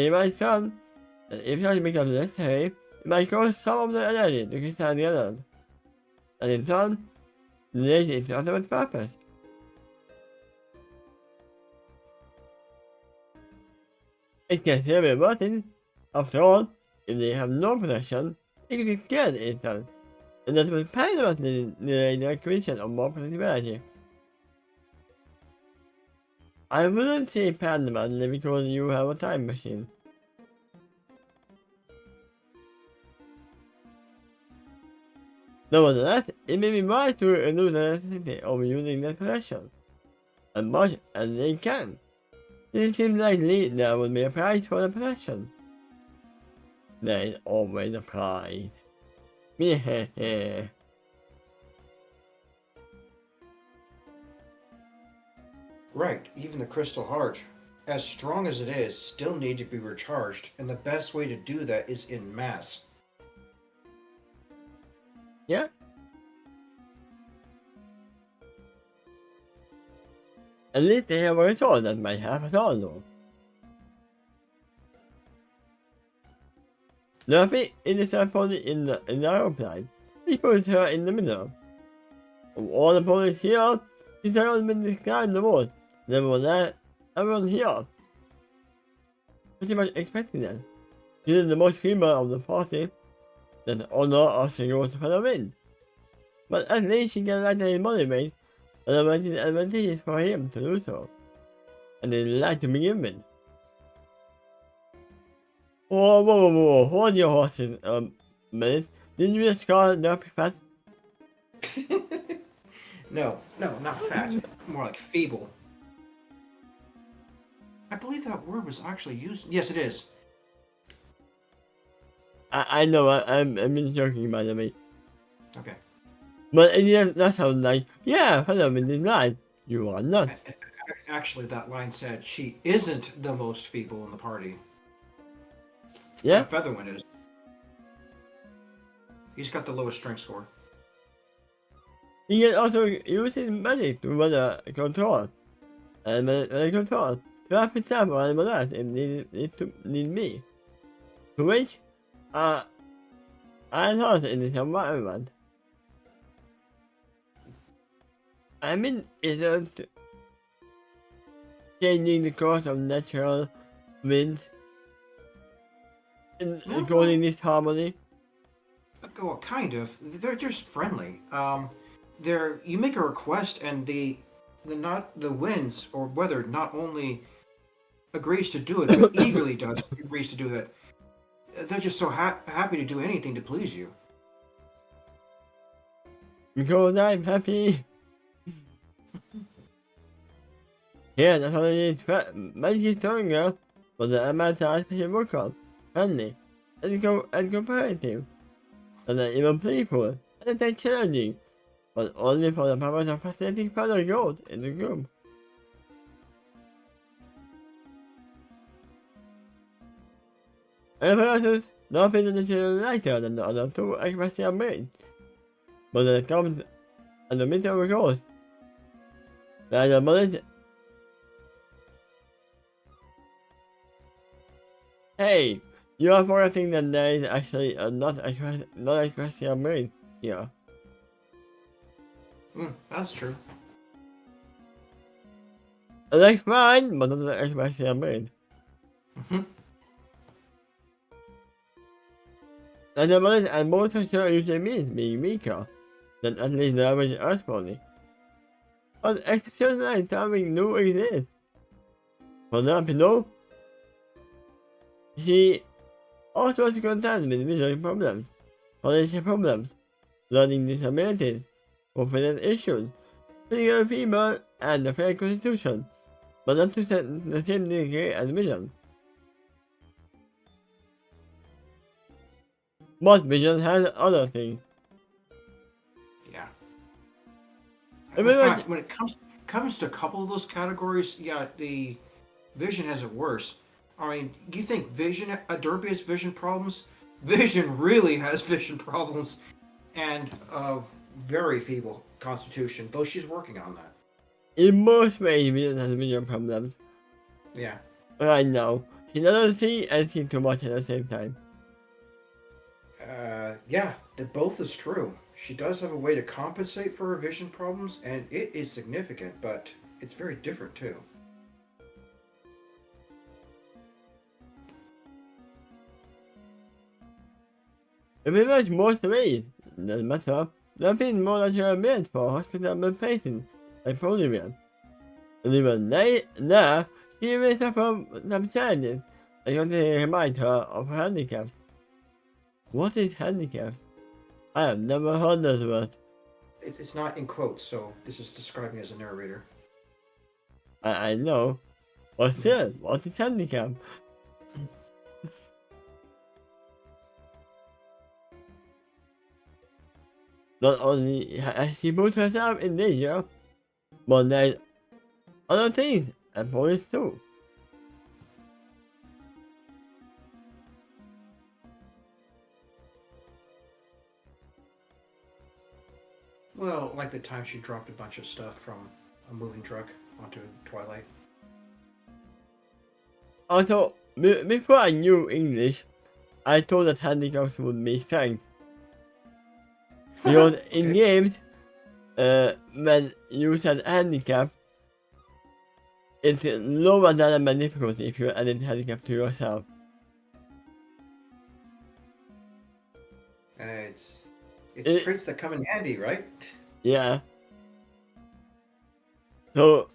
if such becomes necessary, it might cause some of the energy to crystal together. And in turn, delay its ultimate purpose. It can still be worth it. After all, if they have no protection, they could get scared instant, and that will permanently delay the acquisition of more protectability. I wouldn't say permanently because you have a time machine. Nevertheless, it may be wise to reduce the necessity of using that protection as much as they can. It seems likely there would be a price for the protection. There is always a price. Meh. Right, even the Crystal Heart, as strong as it is, still need to be recharged, and the best way to do that is in mass. Yeah. At least they have a resource that might help us all though. Luffy is supported in the aeroplane. He puts her in the middle. Of all the police here, she's always been described the most. Nevertheless, everyone here pretty much expecting that. She is the most female of the party. That the honor also goes for the win. But at least she can let him motivate, and it is advantageous for him to do so. And they like to begin with. Whoa, hold your horses a minute. Didn't you just call it Nerfy fat? No, not fat. More like feeble. I believe that word was actually used. Yes, it is. I know, I'm just joking by the way. Okay. But it does sound like, yeah, fundamentally right. You are not. Actually, that line said she isn't the most feeble in the party. Yeah? Featherwind is. He's got the lowest strength score. He can also use his magic to weather control. And control. To have himself or anyone else if need be. To which, I thought it is environment. I mean, isn't changing the course of natural winds in causing this harmony? Well, kind of. They're just friendly. You make a request, and the winds or weather not only agrees to do it, but eagerly agrees to do it. They're just so happy to do anything to please you. Because I'm happy. Yeah, that's what it is. Magic is stronger, but the amount of special workout, friendly, and competitive, and then even playful, and then challenging, but only for the purpose of facilitating further growth in the group. And for us, nothing is lighter than the other two expressive made, but when it comes at the middle of the course, there is a moment. Hey, you are forgetting that there is actually a not expressive brain here. That's true. Like mine, but not an expressive brain. And the moment and most sure usually means being weaker than at least the average Earth body. But exceptions like something new exists. For example, she also was concerned with visual problems, potential problems, learning disabilities, confidence issues, physical fever, and a fair constitution, but not to the same degree as vision. But vision has other things. Yeah. In fact, when it comes to a couple of those categories, yeah, the Vision has it worse. I mean, you think Derpy has vision problems? Vision really has vision problems and very feeble constitution, though she's working on that. In most ways, Vision has major problems. Yeah. Right now, she doesn't see and see too much at the same time. Yeah, that both is true. She does have a way to compensate for her vision problems, and it is significant, but it's very different too. If it was most ways, doesn't matter. Nothing more that you're meant for hospital patients, like Olivia. And even now, she may suffer some challenges, like want to remind her of her handicaps. What is handicaps? I have never heard those words. It's not in quotes, so this is describing as a narrator. I know. But still, what is handicap? Not only has she put herself in danger, but there's other things and police too. Well, like the time she dropped a bunch of stuff from a moving truck onto Twilight. Also, before I knew English, I thought that handicaps would be strength. Because in games, when you said handicap, it's lower than a difficulty if you added handicap to yourself. It's traits that come in handy, right? Yeah. So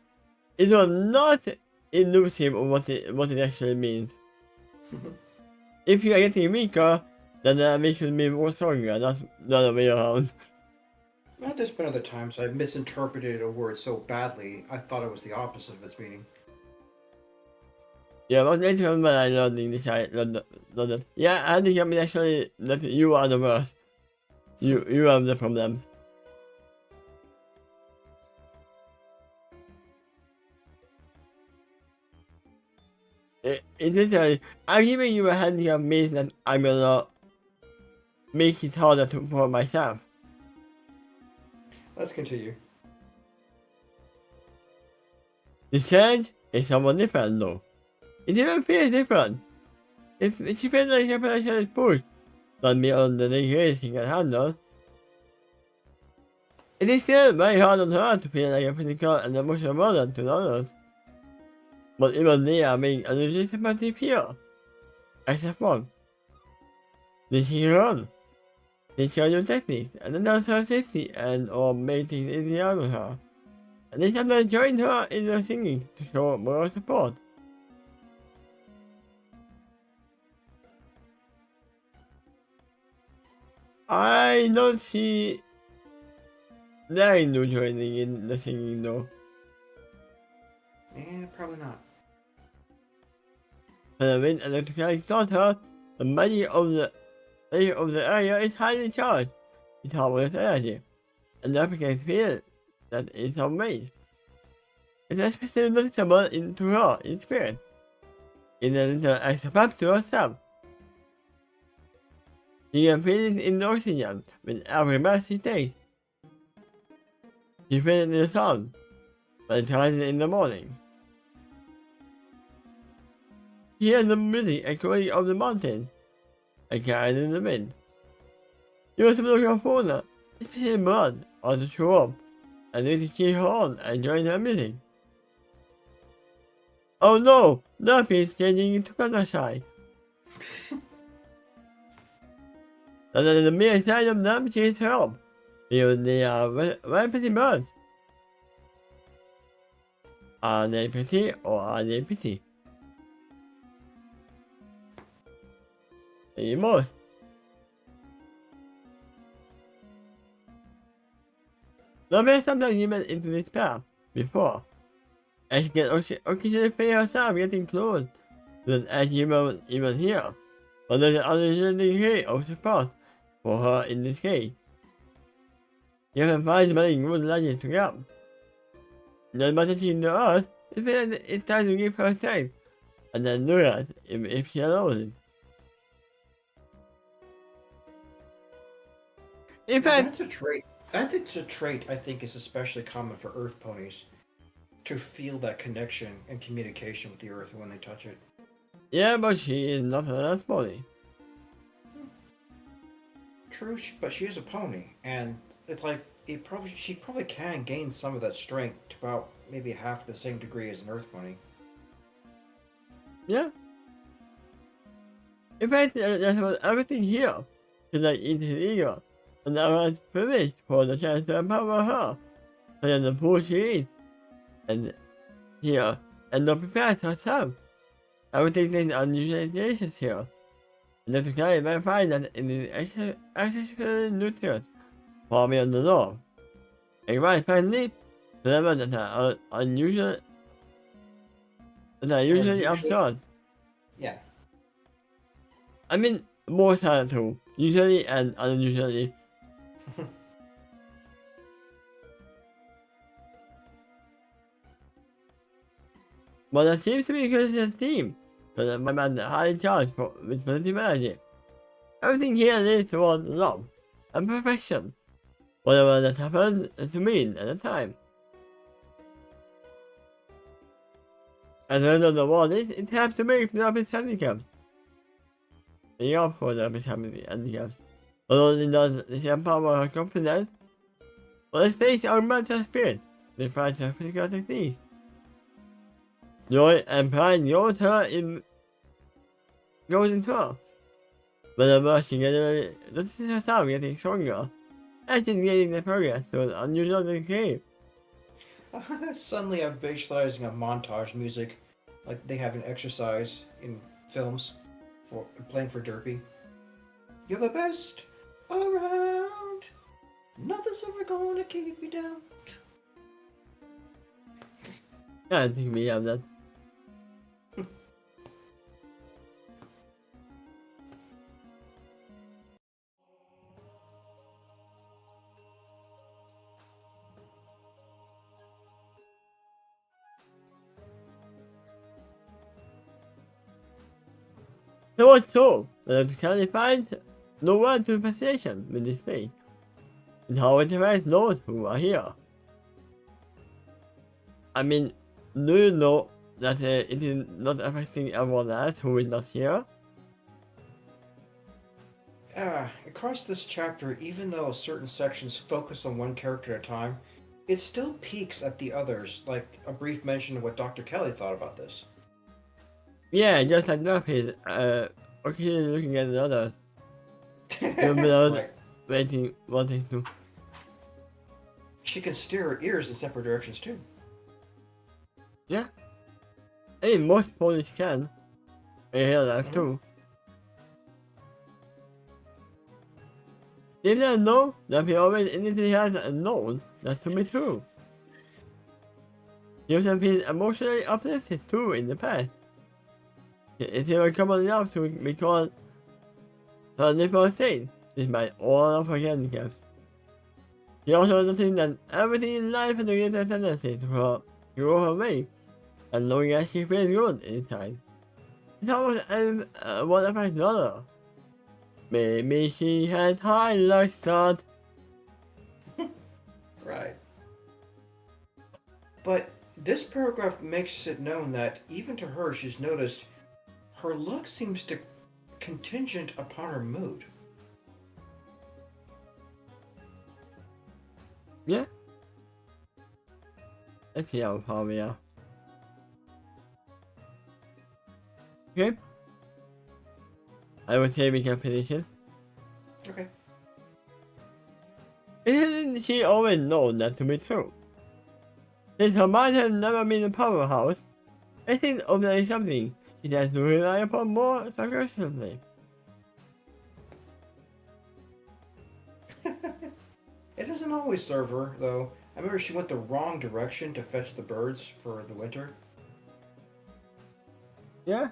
it was not elusive of what it actually means. If you are getting weaker, then the enemy should be more stronger. That's the other way around. Well, there's been other times I've misinterpreted a word so badly I thought it was the opposite of its meaning. Yeah, but later on when I learned English, I learned that. Yeah, handicap is actually that you are the worst. You have the problems. It's literally, I'm giving you a handicap means that I'm gonna make it harder for myself. Let's continue. The challenge is somewhat different though. It even feels different. If she feels like her potential is pushed, not beyond the degrees she can handle, it is still very hard on her to feel like a physical and emotional burden to others. But even they are being a legitimate fear. Except one. Did she run? Did she new techniques and announce her safety and or make things easier on her? And they sometimes joined her in the singing to show moral support. I don't see Nainu joining in the singing though. Probably not. The wind electrically taught her the magic of the area is highly charged with harmless energy, and the applicants feel that in some ways. It's especially noticeable to her in spirit, in a little extra pep to herself. She can feel it in the oxygen with every breath she takes. She feels it in the sun, when it rises in the morning. She hears the music echoing of the mountains, and carried in the wind. She was looking for fauna, especially birds, on the shore, and waiting to cheer her on and join her music. Oh no! Duffy is changing into Fluttershy. And then the mere sight of them cheers her up, because they are very pretty birds. Are they pretty or are they pretty? Anymore. Duffy has sometimes given into despair before. And she can occasionally feel herself getting close to an edgy moment even here. But there's an unusual degree of support for her in this case. You can find many good legends to come. Not much she knows. It's time to give her strength, and then do that if she allows it. In Now fact, that's a trait. I think it's a trait I think is especially common for Earth ponies to feel that connection and communication with the Earth when they touch it. yeah, but she is not an Earth pony. True, but she is a pony, and it's like she probably can gain some of that strength to about maybe half the same degree as an Earth pony. Yeah. In fact, there's about everything here. She's like it is eager, and I was privileged for the chance to empower her. And the fool she is, and here, and not prepared herself. Everything is unusually delicious here. And the technology verified that it is essentially nutritious for me on the law. A right finally, the level that are unusual, that are Or usually usually, absurd. yeah. I mean, more are too, usually and unusually. But that seems to be because it's a team, so that my man highly charged with positive energy. Everything here leads toward love and perfection, whatever that happens to mean at the time. At the end of the world, it has to make the handicaps. The up for the handicaps. Although it does this empower her confidence, but its face augments her spirit, despite her physical technique. Joy and pride goes into her. Whenever she notices herself getting stronger, and she's getting the progress to an unusual degree. Suddenly, I'm visualizing a montage music, like they have an exercise in films for playing for Derpy. You're the best around. Nothing's ever gonna keep you down. I don't think we have that. So much so that I can find no one to conversation with this thing, and how it affects those who are here. I mean, do you know that it is not affecting everyone else who is not here? Across this chapter, even though certain sections focus on one character at a time, it still peaks at the others, like a brief mention of what Dr. Kelly thought about this. Yeah, just like Duffy, occasionally looking at the others, even without Right. wanting to. She can steer her ears in separate directions too. Yeah, I mean, most Polish can, in real life Mhm. too. Did I know that he always innately has known that to be true? He have been emotionally uplifted too in the past. It was common enough to be called a nipple state, despite all of her handicaps. He also noticed that everything in life has a greater tendency to go her way, and long as she feels good inside. It's almost as one affects the other. Maybe she had high like that. Right. But this paragraph makes it known that even to her, she's noticed her look seems to contingent upon her mood. Yeah. Let's see how far we are. Okay. I would say we can finish it. Okay. Isn't she always known that to be true? Since her mind has never been a powerhouse, I think there is something she has to rely upon more successfully. It doesn't always serve her, though. I remember she went the wrong direction to fetch the birds for the winter. Yeah.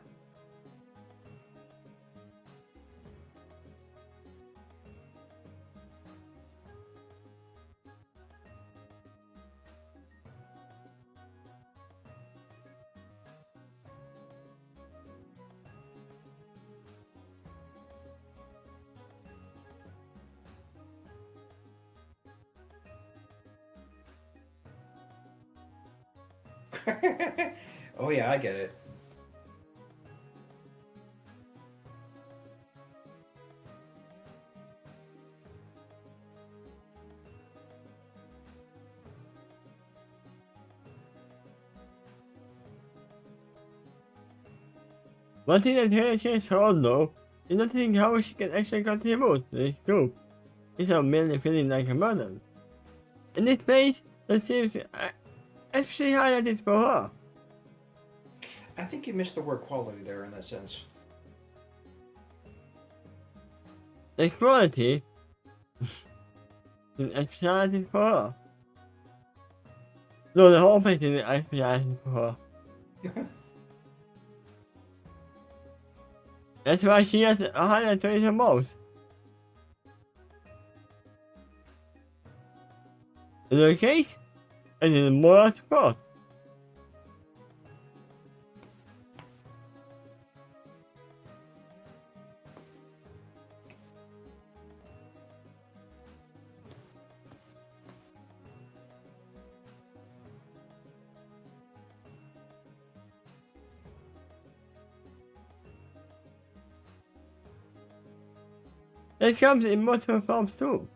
Oh yeah, I get it. One thing that has changed her though is not seeing how she can actually contribute to this group. Instead of merely feeling like a burden. In this page, that seems especially highlighted for her. I think you missed the word quality there in that sense. The quality is especially highlighted for her. No, the whole page is especially highlighted for her. That's why she has a highlight to it the most. In her case, it is more support. It comes in multiple forms too,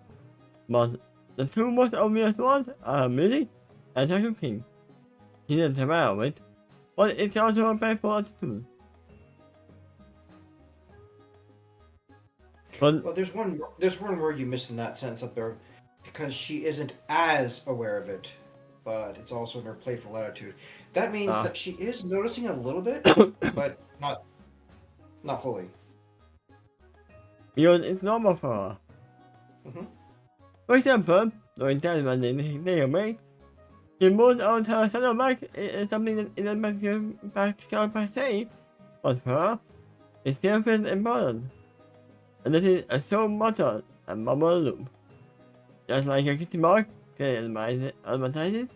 but the two most obvious ones are music and cooking. He didn't survive it, but it's also a painful attitude. But Well, there's one word you missed in that sentence up there, because she isn't as aware of it, but it's also in her playful attitude. That means that she is noticing a little bit, but not fully. because it's normal for her. Hmm. For example, during times when they are made, she moves out her saddleback is something that isn't practical per se, but for her, it still feels important. And this is a so motto and bubble loop. Just like a kitty mark can advertises,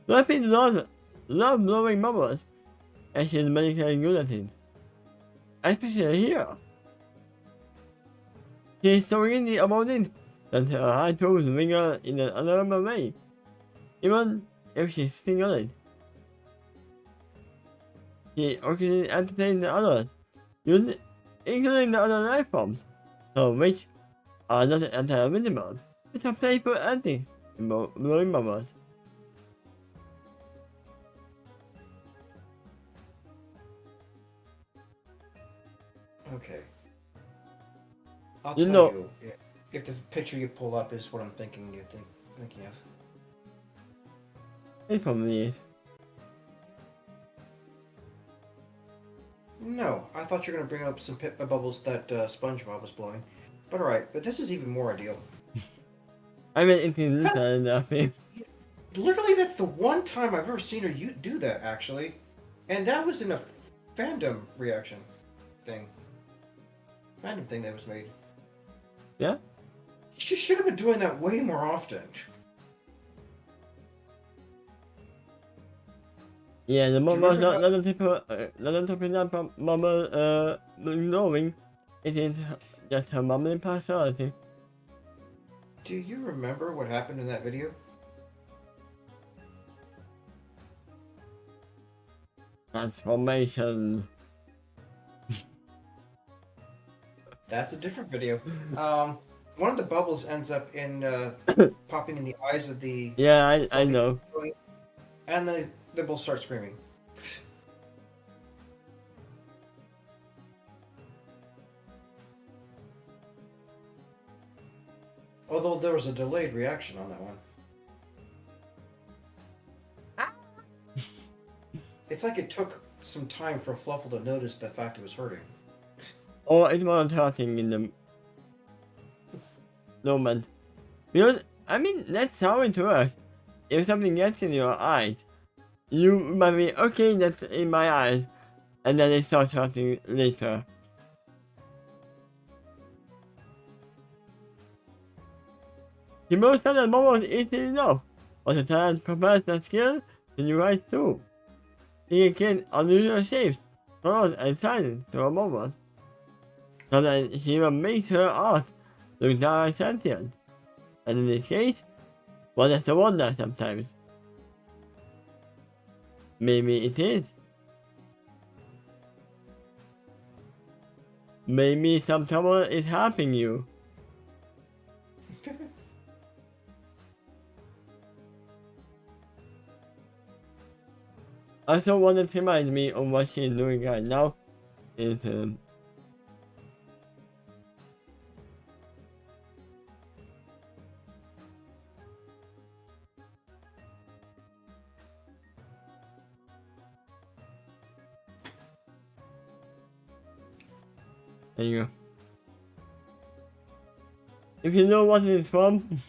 Fluffy love blowing bubbles, and she's medically good at it. Especially here. She is so easy about it that her high toes wiggle in an adorable way, even if she's sitting on it. She occasionally entertains the others, including the other life forms, some of which are not entirely visible, which are playful antics in blowing bubbles. Okay. I'll You tell know, you if the picture you pull up is what I'm thinking thinking of. it probably is. No, I thought you were gonna bring up some bubbles that SpongeBob was blowing, but all right. But this is even more ideal. I mean, it is nothing. Literally, that's the one time I've ever seen her do that, actually, and that was in a fandom reaction thing. Fandom thing that was made. Yeah? She should have been doing that way more often. Yeah, the Do you mumble remember how- doesn't open up mumble knowing it is just her mumbling personality. Do you remember what happened in that video? Transformation. That's a different video. One of the bubbles ends up in popping in the eyes of the Yeah, I know. and the bulls start screaming. Although there was a delayed reaction on that one. It's like it took some time for Fluffle to notice the fact it was hurting. Or it was hurting in the moment. Because, I mean, that's how it works. If something gets in your eyes, you might be, okay, that's in my eyes, and then it starts hurting later. The most standard moment is easy enough, but the talent compares the skill to new eyes too. He can get unusual shapes, colors, and sizes to a moment. Sometimes she even makes her art look downright sentient. And in this case, well, that's a wonder sometimes. Maybe it is. Maybe some trouble is helping you. Also wanted to remind me of what she's doing right now is there you go. If you know what it is from,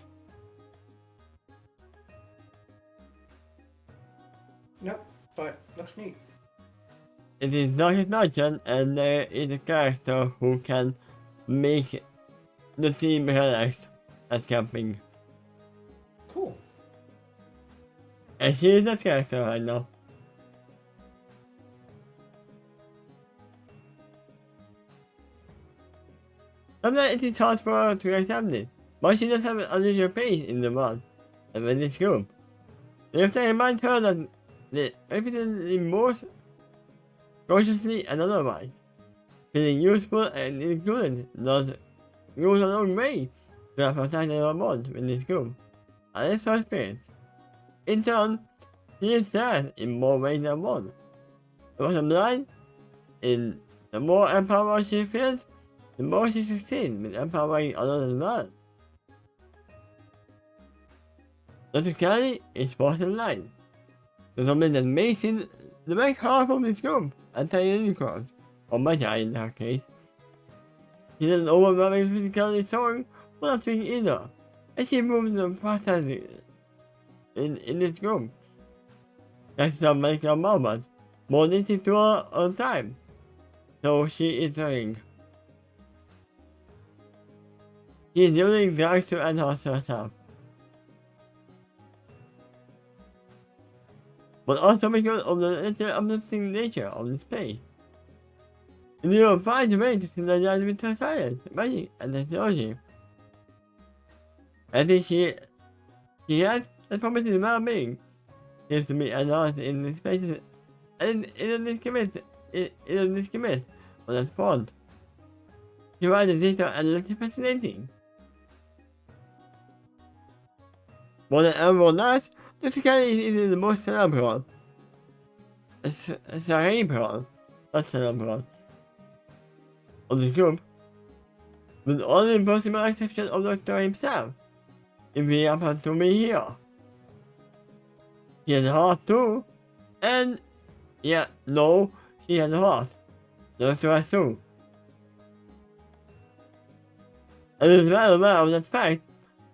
Nope, but looks neat. it is Darkest Dungeon, and there is a character who can make the team relax at camping. Cool. And she is that character right now. Sometimes it is hard for her to accept this, but she does have an unusual face in the world and in this room. They have to remind her that the repeatedly moves consciously and otherwise. Feeling useful and included goes a long way to have a tighter bond with this group. I live her experience. In turn, she lives sad in more ways than one. The bottom line is the more empowered she feels, the more she succeeds with empowering others as well. Dr. Kelly is forced in line. The something that makes it the most powerful of this group, anti-unicorn, or Magi in her case. She doesn't overwhelming physically strong, but not weak either, and she moves the process in this group. That's some medical moment, more native to her own time, so she is doing. She is using drugs to enhance herself. But also because of the uplifting nature of this place. And you will find a way to synergize with her science, magic, and technology. I think she has a promising well-being. Seems to be enhanced in this space and in a discommit on that spot. She finds the data analytic fascinating. More than everyone else, Dr. Kelly is the most cerebral. Cerebral, not cerebral, of the group, with the only possible exception of Doctor himself, if he happens to be here. He has a heart too, and yeah, no, she has a heart. Doctor has too. And is well aware of that fact,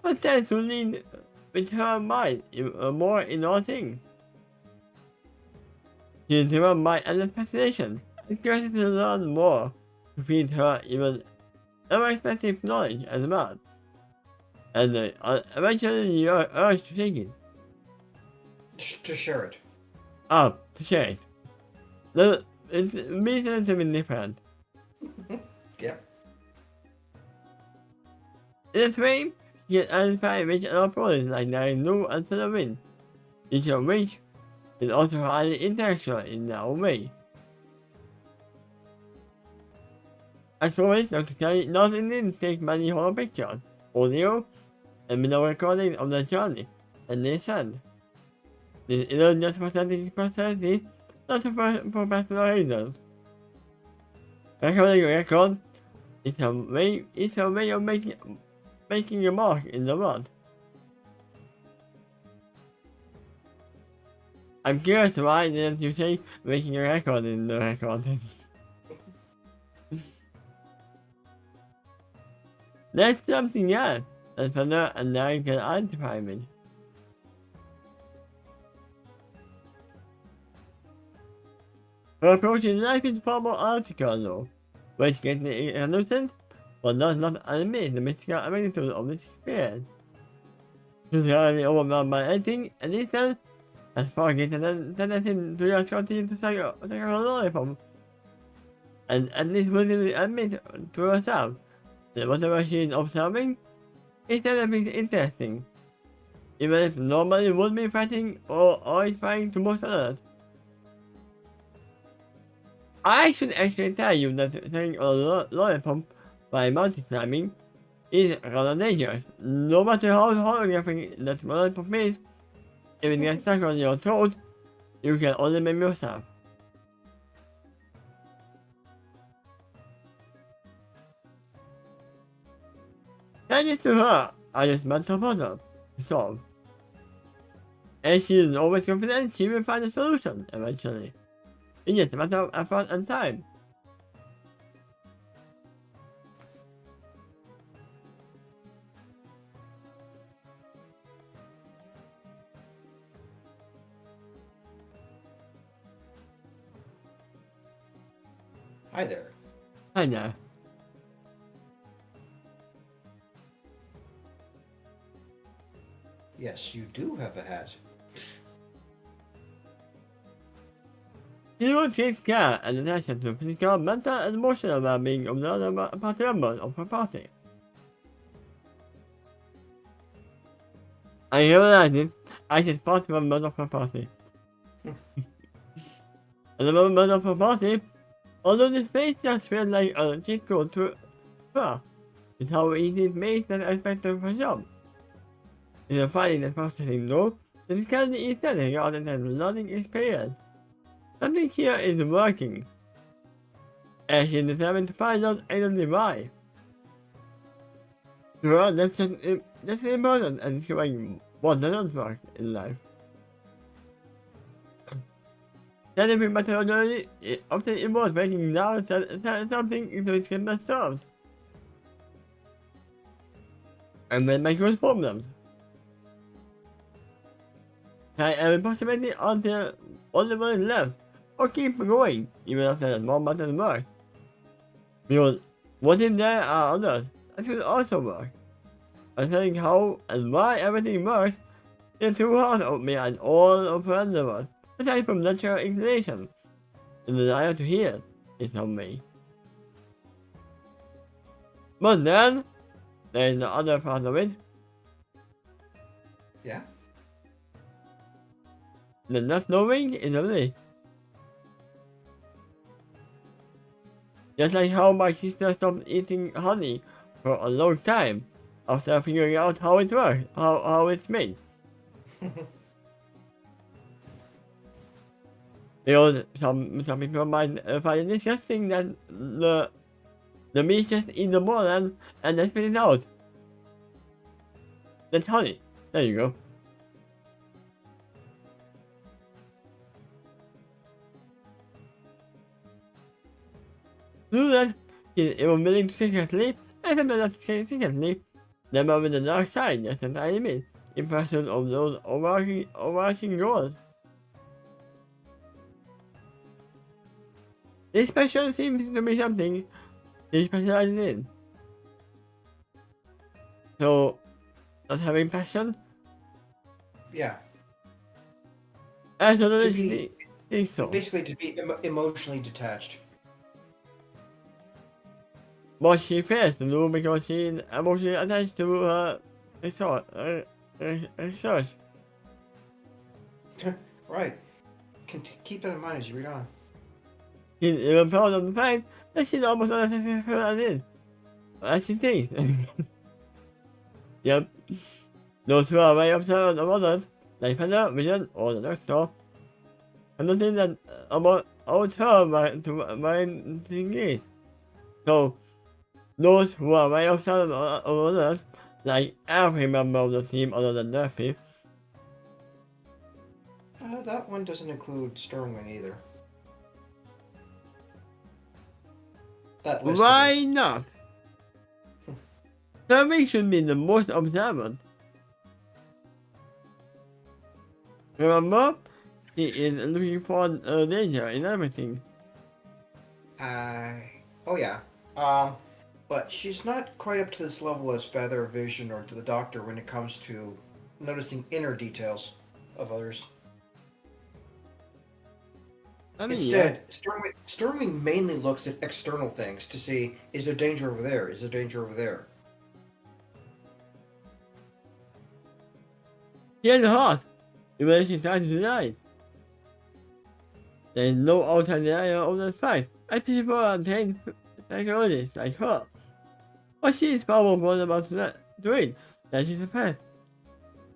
but tends to lean with her mind more in all things. She is driven by endless fascination and curiosity to learn more, to feed her even ever-expensive knowledge as well, and eventually your urge to take it. To share it. To share it. No, it's reasonably different. Yep. In this way, you can identify which other products like there is new and solar wind, each of which is also highly intellectual in their own way. As always, Dr. Kelly not only takes many horror pictures, audio, and video recordings of the journey, and they said, this isn't just for scientific posterity, not for personal reasons. Recording a record is a way of making a mark in the world. I'm curious why didn't you say making a record in the recording? That's something else that Fender and Larry can identify with. Her approach in life is far more article though, which gets innocent, but does not admit the mystical magnitude of this experience. She's rarely overwhelmed by anything, and instead has far greater tendency to just continue to suck her lollipop, and at least willingly admit to herself that whatever she is observing is anything interesting, even if nobody would be fighting or inspiring to most others. I should actually tell you that throwing a lollipop by mountain climbing is rather dangerous. No matter how holographic that lollipop is, if it gets stuck on your throat, you can only blame yourself. Hand it to her. I just meant her puzzle to solve. And she is always confident she will find a solution eventually. It's just a matter of effort and time. Hi there. I know. Yes, you do have a hat. He will take care and attention to physical, mental, and emotional well-being of the other party members of her party. I realize it as it's party members of her party. And the members of her party, although this face just feels like a cheat code to her, it's how easy it makes that aspect of her job. It's a finding that processing though, that it can be aesthetic rather than a learning experience. Something here is working. And she is determined to find out exactly why. To her, that's important and discovering what doesn't work in life. Scientific methodology often involves breaking down something into its best solved. And then make those problems. Try every possibility until only one is left, or keep going, even after that one button works. Because what if there are others that could also work? Understanding how and why everything works is too hard of me and all of her endeavors, aside from natural inclination. The desire to heal is not me. But then, there is the other part of it. Yeah? The not knowing is a bliss. Just like how my sister stopped eating honey for a long time after figuring out how it works, how it's made. Because some people might find it disgusting that the bees just eat the pollen and then spit it out. That's honey. There you go. Do that, it was willing to secretly, and sometimes not secretly, never with the dark side, just as I admit, in pursuit of those overarching goals. This passion seems to be something he specializes in. So, not having passion? Yeah. I To totally be, think so. basically, to be emotionally detached. But she fails to do because she is emotionally attached to her research. Right. Keep that in mind as you read on. She's even proud of the fact that she's almost not as successful as it. As she thinks. Yep. Those who are very observant of others, like Feather, Vision, or the Doctor, have nothing that about her my thing is. So, those who are very observant of others, like every member of the team other than Duffy. That one doesn't include Stormwind either. That list Why is. not? Duffy should be the most observant. Remember, he is looking for danger in everything. Oh yeah. But she's not quite up to this level as Feather, Vision, or the Doctor when it comes to noticing inner details of others. I mean, Instead, Stormwind mainly looks at external things to see, is there danger over there? Is there danger over there? he has a heart, even if she tries to deny it. There is no outside denial of the fact. I people attain psychologists like her. What she is powerful about doing, that she's a pet.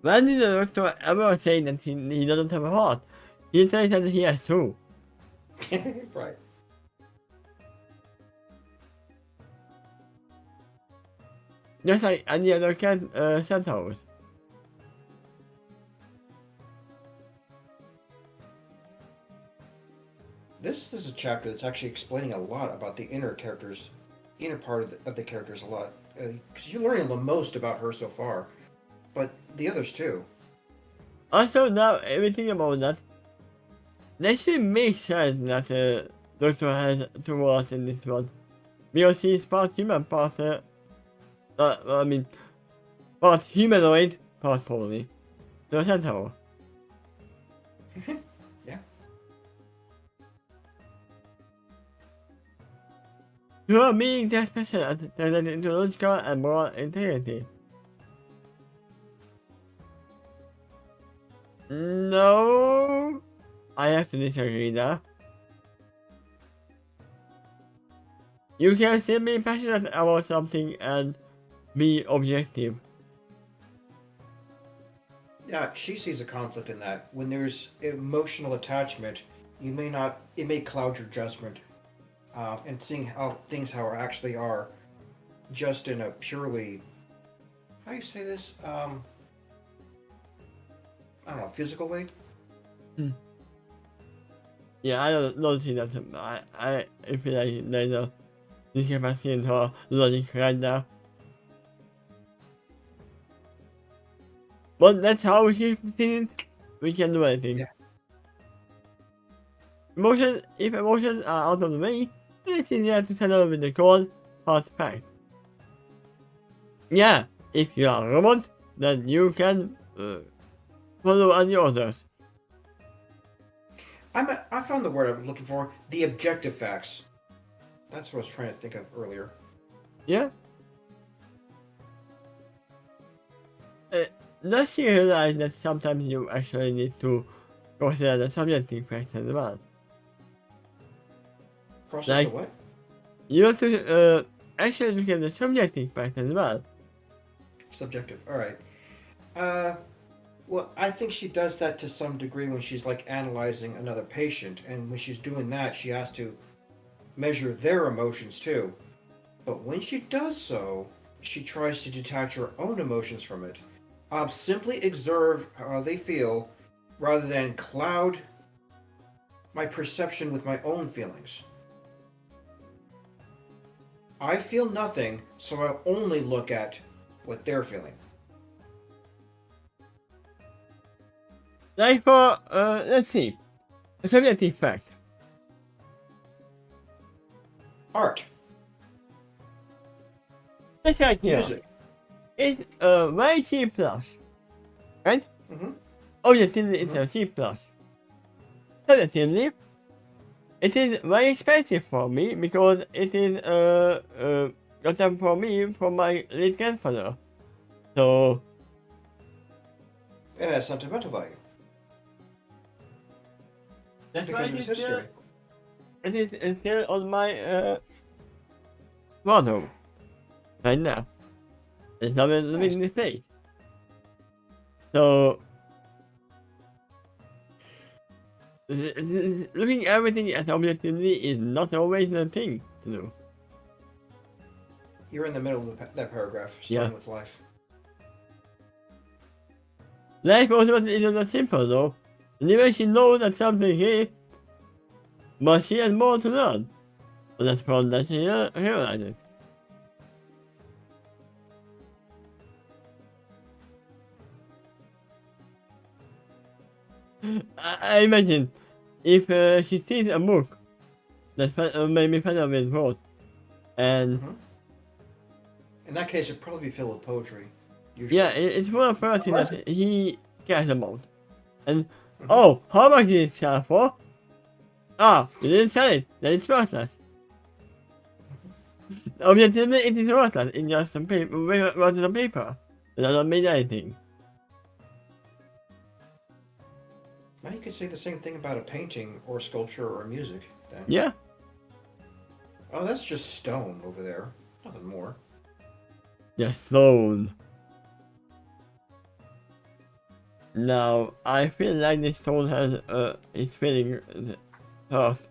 When did the doctor ever say that he doesn't have a heart? He says that he has two. Right. Just like any other centaurs. This is a chapter that's actually explaining a lot about the inner part of the characters a lot. Because you're learning the most about her so far. But the others too. Also, now everything about that, that should make sense that the doctor has two worlds in this one. Because he's part human, part, part humanoid, part probably. The centaur. Yeah. You are being that special at the logical and moral integrity. No, I have to disagree there. You can still be passionate about something and be objective. Yeah, she sees a conflict in that. When there's emotional attachment, it may cloud your judgment. And seeing how things actually are, just in a purely, how do you say this? I don't know, physical way. Yeah, I don't see that. I feel like there's a discrepancy in her logic right now. But that's how she sees it. We can do anything. Yeah. If emotions are out of the way, then it's easier to settle with the cold, hard facts. Yeah, if you are a robot, then you can follow any orders. I found the word I'm looking for. The objective facts. That's what I was trying to think of earlier. Yeah. Does she realize that sometimes you actually need to consider the subjective facts as well? Process Like, the what? You have to actually look at the subjective facts as well. Subjective. All right. Well, I think she does that to some degree when she's like analyzing another patient, and when she's doing that, she has to measure their emotions too. But when she does so, she tries to detach her own emotions from it. Simply observe how they feel, rather than cloud my perception with my own feelings. I feel nothing, so I only look at what they're feeling. Like for, let's see, a subjective fact. Art. This right here. Music. It's a very cheap plush. Right? Mm-hmm. Objectively, it's a cheap plush. Subjectively, it is very expensive for me because it is gotten for me from my late grandfather. So, It has sentimental value. that's Because of its history. It is still on my wardrobe right now. It's not living in this place. So, looking at everything as objectively is not always the thing to do. You're in the middle of that paragraph, starting with life. Life also isn't that simple though. And even she knows that something here, but she has more to learn. But that's from that she realizes. I imagine if she sees a book that maybe Fenelon wrote, and in that case, it'd probably be filled with poetry. Usually. yeah, it's full of poetry that he cares about. And oh, how much did it sell for? Ah, you didn't sell it, then it's worthless. Objectively, it is worthless in just some paper, wrote on paper. It doesn't mean anything. Yeah. you could say the same thing about a painting or sculpture or music, then. Yeah. Oh, that's just stone over there. Nothing more. The stone. Now, I feel like this stone has, is feeling tough.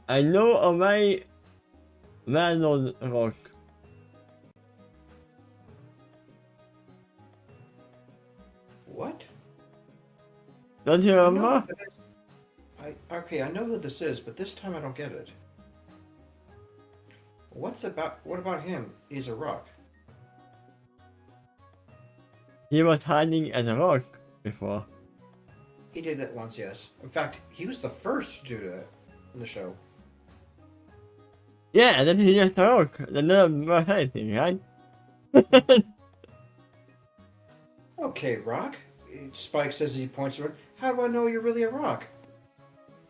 I know a very well-known rock. What? Don't you I know remember? who that is. Okay, I know who this is, but this time I don't get it. What about him? He's a rock. He was hiding as a rock before. He did that once, yes. In fact, he was the first to do that in the show. Yeah, and then he just a rock. That never was anything, right? Okay, rock. Spike says as he points around. How do I know you're really a rock?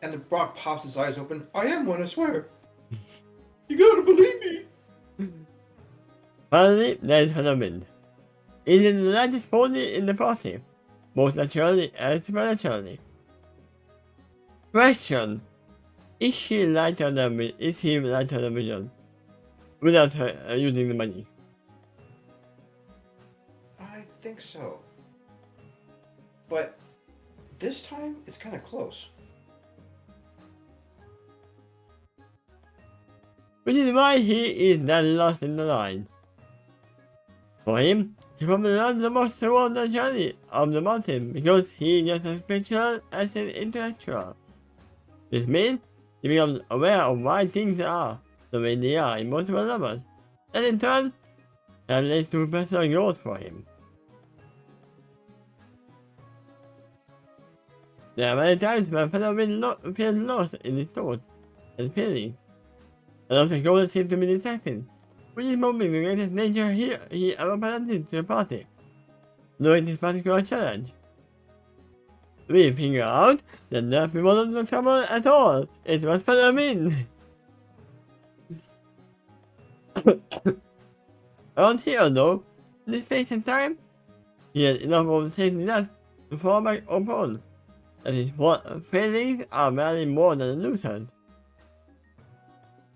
And the rock pops his eyes open. I am one, I swear. You gotta believe me. Finally, there is her wind. It is the lightest body in the party, both naturally and supernaturally. Question: Is he lighter than Vision? Without her using the money. I think so. But this time, it's kind of close. Which is why he is that lost in the line. For him, he probably learned the most throughout the journey of the mountain because he is just as spiritual as an intellectual. This means he becomes aware of why things are the way they are in multiple levels, and in turn, that leads to personal growth for him. There are many times when fellow feels lost in his thoughts and feelings, and also goals seem to be detected, which is probably the greatest nature he ever presented to the party during this particular challenge. We figure out that Duffy wasn't the trouble at all. It was Philomene. Around here though, in this space and time, he has enough of the safety net to fall back upon, that his feelings are barely more than illusions.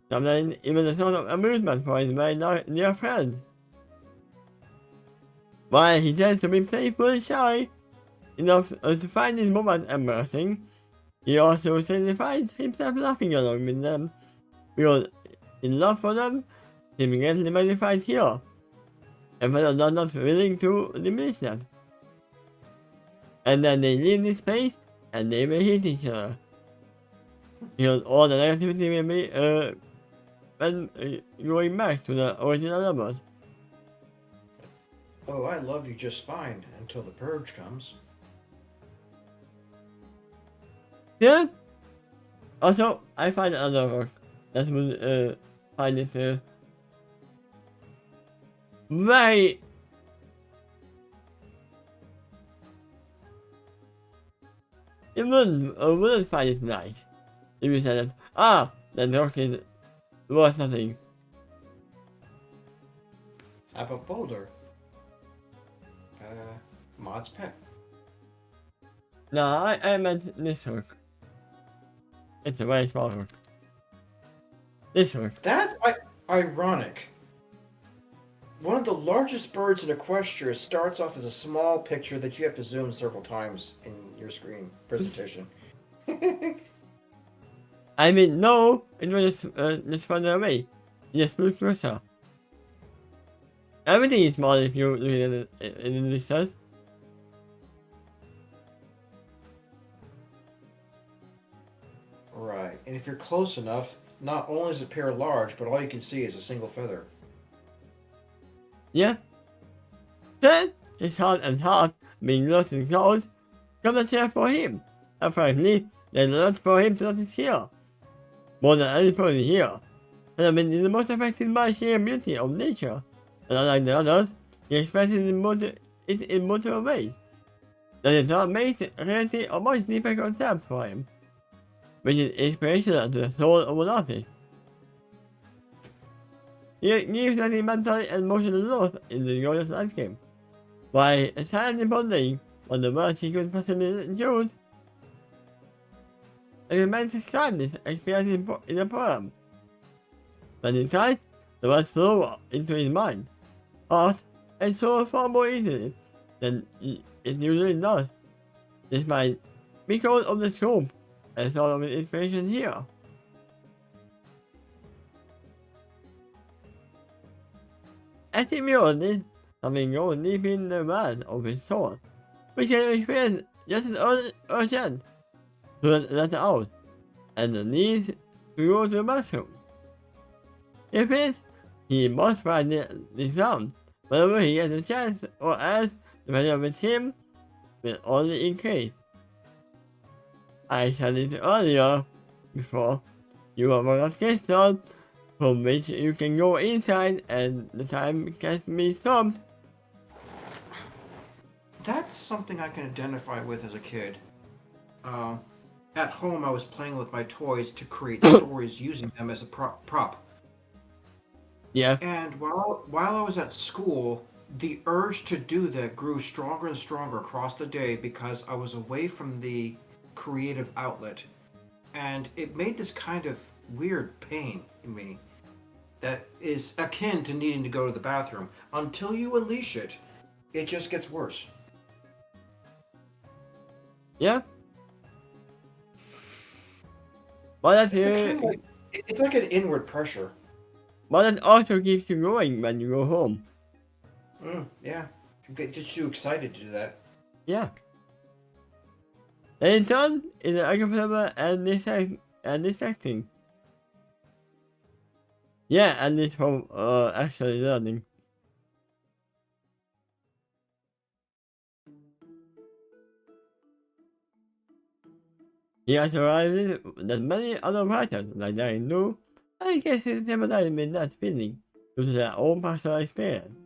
Sometimes even a sort of amusement for his very dear friend. While he tends to be playfully shy, enough to find his moments embarrassing, he also signifies himself laughing along with them, because his love for them significantly magnified here, and fellows are not willing to diminish that. And then they leave this place, and they will hit each other. Because all the negativity will be, going back to the original levels. Oh, I love you just fine until the purge comes. Yeah. Also, I find another work that would find it very it wouldn't find it nice if you said that the rock is worth nothing. How about Boulder? Mod's pet. No, I meant this hook. It's a very small hook. This hook. That's ironic. One of the largest birds in Equestria starts off as a small picture that you have to zoom several times in your screen presentation. I mean, no, it was just further away. Just look closer. Everything is small if you look at it in the distance. Right, and if you're close enough, not only does it appear large, but all you can see is a single feather. Yeah. Then, his heart and heart being lost in clouds, come a share for him. And frankly, there's a lot for him to notice here. More than anybody here. And I mean, is the most affected by sheer beauty of nature. And unlike the others, he expresses it in multiple ways. that the thought makes reality a much deeper concept for him, which is inspirational to the soul of an artist. He gives any mental and emotional loss in the gorgeous landscape, by silently pondering on the words he could possibly choose. And the man described this experience in a poem. When he tries, the words flow into his mind, heart, and soul far more easily than it usually does, despite because of the scope and sort of inspiration here. As he mirrored this, something goes deep in the man of his soul, which can experience just as urgent to let out, and the need to go to the bathroom. If it, he must find this out whenever he gets a chance, or else the pressure with him will only increase. I said it earlier, before, you have a crystal from which you can go inside and the time can be stopped. That's something I can identify with as a kid. At home, I was playing with my toys to create stories using them as a prop. Yeah. And while I was at school, the urge to do that grew stronger and stronger across the day because I was away from the creative outlet. And it made this kind of weird pain in me that is akin to needing to go to the bathroom. Until you unleash it, it just gets worse. Yeah. But It's like an inward pressure. But it also keeps you going when you go home. Yeah. It gets you excited to do that. Yeah. And in turn, it's uncomfortable and distracting. Yeah, and it's from actually learning. He also realizes that many other writers, like Larry New, I guess sympathize with that feeling due to their own personal experience.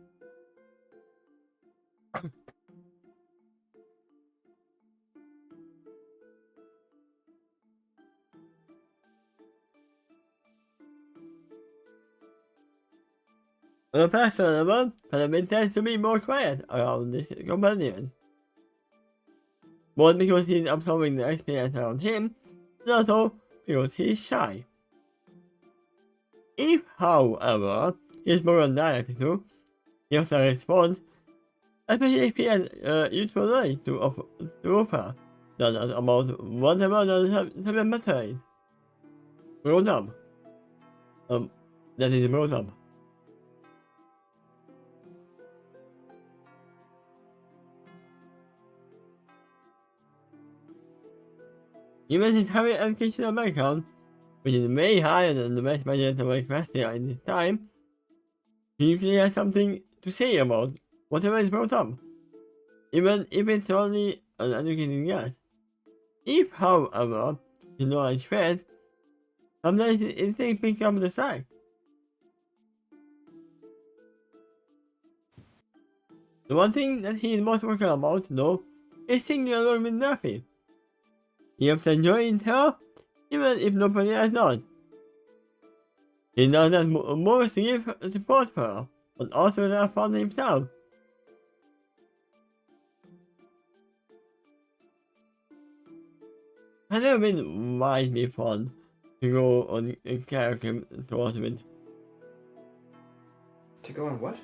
On a personal level, Philip tends to be more quiet around his companions. Both because he's absorbing the experience around him, and also because he's shy. If, however, he's more undirected to, he often responds, especially if he has useful knowledge to offer, not about whatever the subject matter is. Grown up. That is grown up. Even his higher educational background, which is way higher than the best budget of Ecclesia in his time, he usually has something to say about whatever is brought up, even if it's only an educated guess. If, however, his knowledge fails, sometimes things become the fact. The one thing that he is most vocal about, though, is singing along with Duffy. He often joins her, even if nobody else does. He does that more to give support for her, but also to have fun himself. Has never been might be fun to go on a character tours with. To go on what?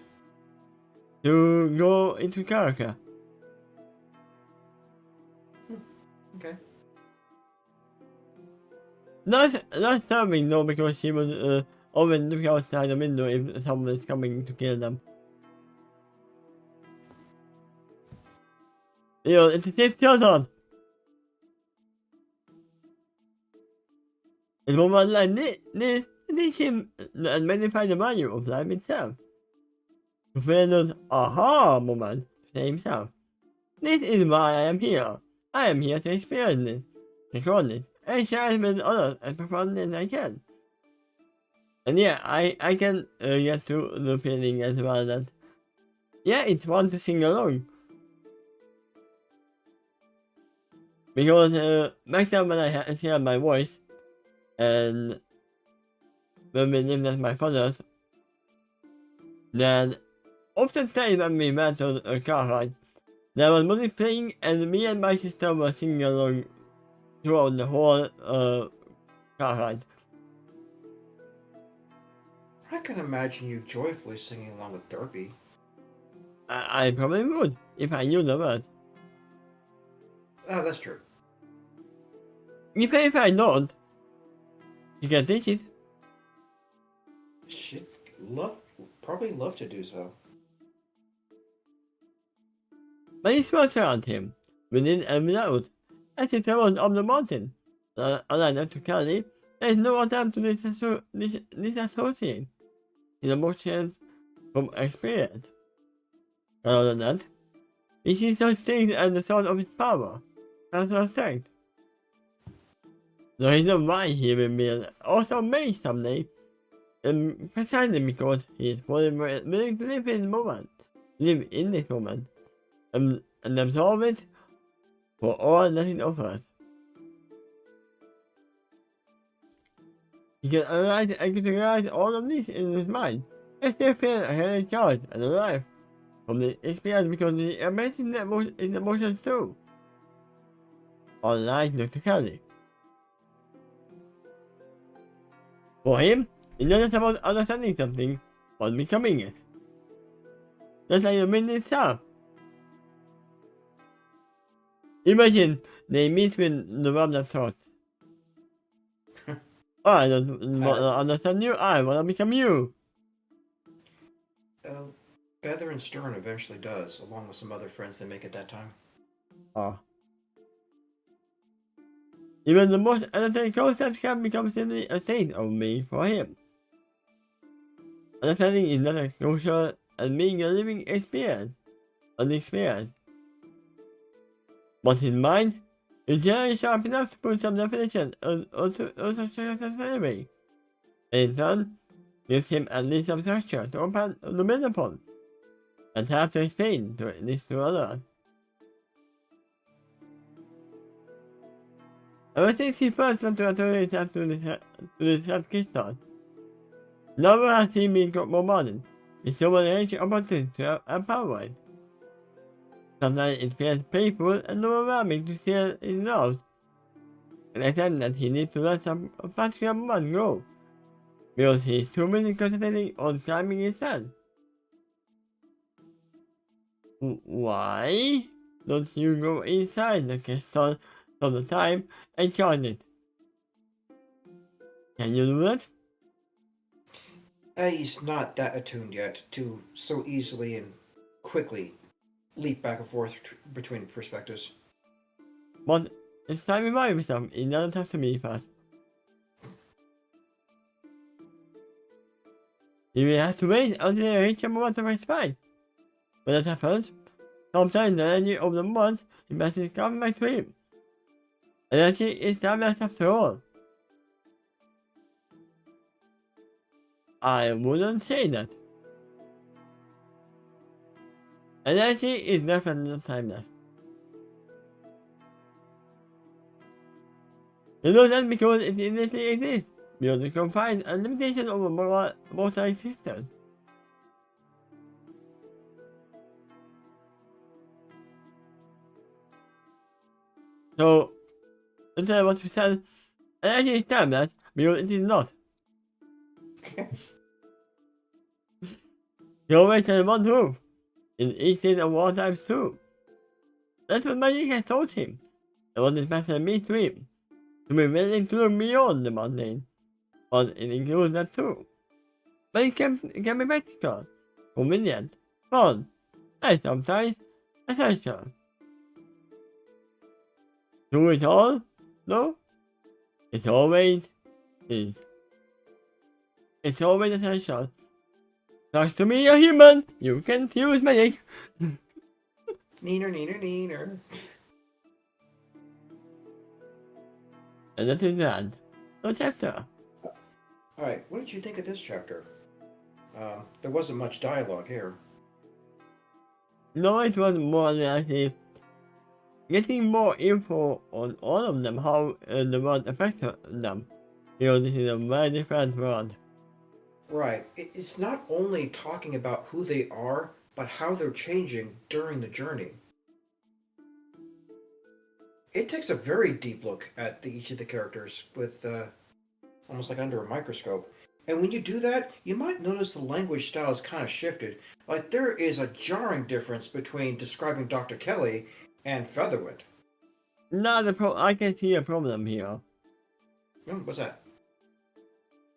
To go into character. Okay. Not serving though, because she would always look outside the window if someone is coming to kill them. You know, it's a safe children. It's more like this teach him and magnify the value of life itself. To feel those aha moments to himself. This is why I am here. I am here to experience this, control this, and share it with others as profoundly as I can. And yeah, I can get to the feeling as well that, yeah, it's fun to sing along. Because back then when I had still had my voice, and when we lived at my father's, then often times when we went on a car ride, there was music playing and me and my sister were singing along throughout the whole car ride. I can imagine you joyfully singing along with Derpy. I probably would if I knew the words. Oh, that's true. Even if I don't, you can teach it. She'd probably love to do so. But he was around him, within and without, as he traveled up the mountain. Unlike to Kelly, there is no attempt to disassociate his emotions from experience. Rather than that, he sees such things as the source of his power, natural strength. The reason why he will be also made someday, and precisely because he is fully willing to live in this moment, and absorb it for all that it offers. He can analyze and categorize all of this in his mind, and still feel highly charged and alive from the experience because the amazing emotions too. Unlike Dr. Kelly. For him, it's not just about understanding something, but becoming it. Just like the wind itself. Imagine they meet with the one that thought, I don't want to understand you, I want to become you. Feather and Stern eventually does, along with some other friends they make at that time. Even the most energetic concepts can become simply a state of being for him. Understanding is not as crucial as being a living experience, an experience. But his mind is generally sharp enough to put some definition on such theory. And in turn, gives him at least some structure to build upon, and have to explain this to others. Ever since he first learned to introduce himself to this Kickstarter, never has he been bombarded with so many ancient opportunities to empower it. Sometimes it feels painful and overwhelming to see his nerves, and attempt that he needs to let some particular moment go, because he is too busy concentrating on climbing his head. Why don't you go inside the crystal some the time and join it? Can you do that? He's not that attuned yet to so easily and quickly leap back and forth between perspectives. But it's time to remind himself it doesn't have to be fast. He will have to wait until they reach a moment of respite. When that happens, sometimes the energy of the month he passes comes back to him. Energy is timeless after all. I wouldn't say that. Energy is definitely timeless. You know that because it innately exists, beyond the confines and limitations of a mortal existence. So, instead of what we said, energy is timeless because it is not. He always had one roof, in each state of all times too. That's what magic has taught him, and what his master means to him, to be willing to look beyond the mundane, but it includes that too. But it can be practical, convenient, fun, and sometimes essential. Through it all, though, it always is. It's always essential. Talks to me, a human! You can use magic! Neener, neener, neener. And that is the end. No chapter. Alright, what did you think of this chapter? There wasn't much dialogue here. No, it was more like getting more info on all of them, how the world affects them. This is a very different world. Right. It's not only talking about who they are, but how they're changing during the journey. It takes a very deep look at each of the characters with almost like under a microscope. And when you do that, you might notice the language style is kind of shifted. Like there is a jarring difference between describing Dr. Kelly and Featherwind. I can see a problem here. What's that?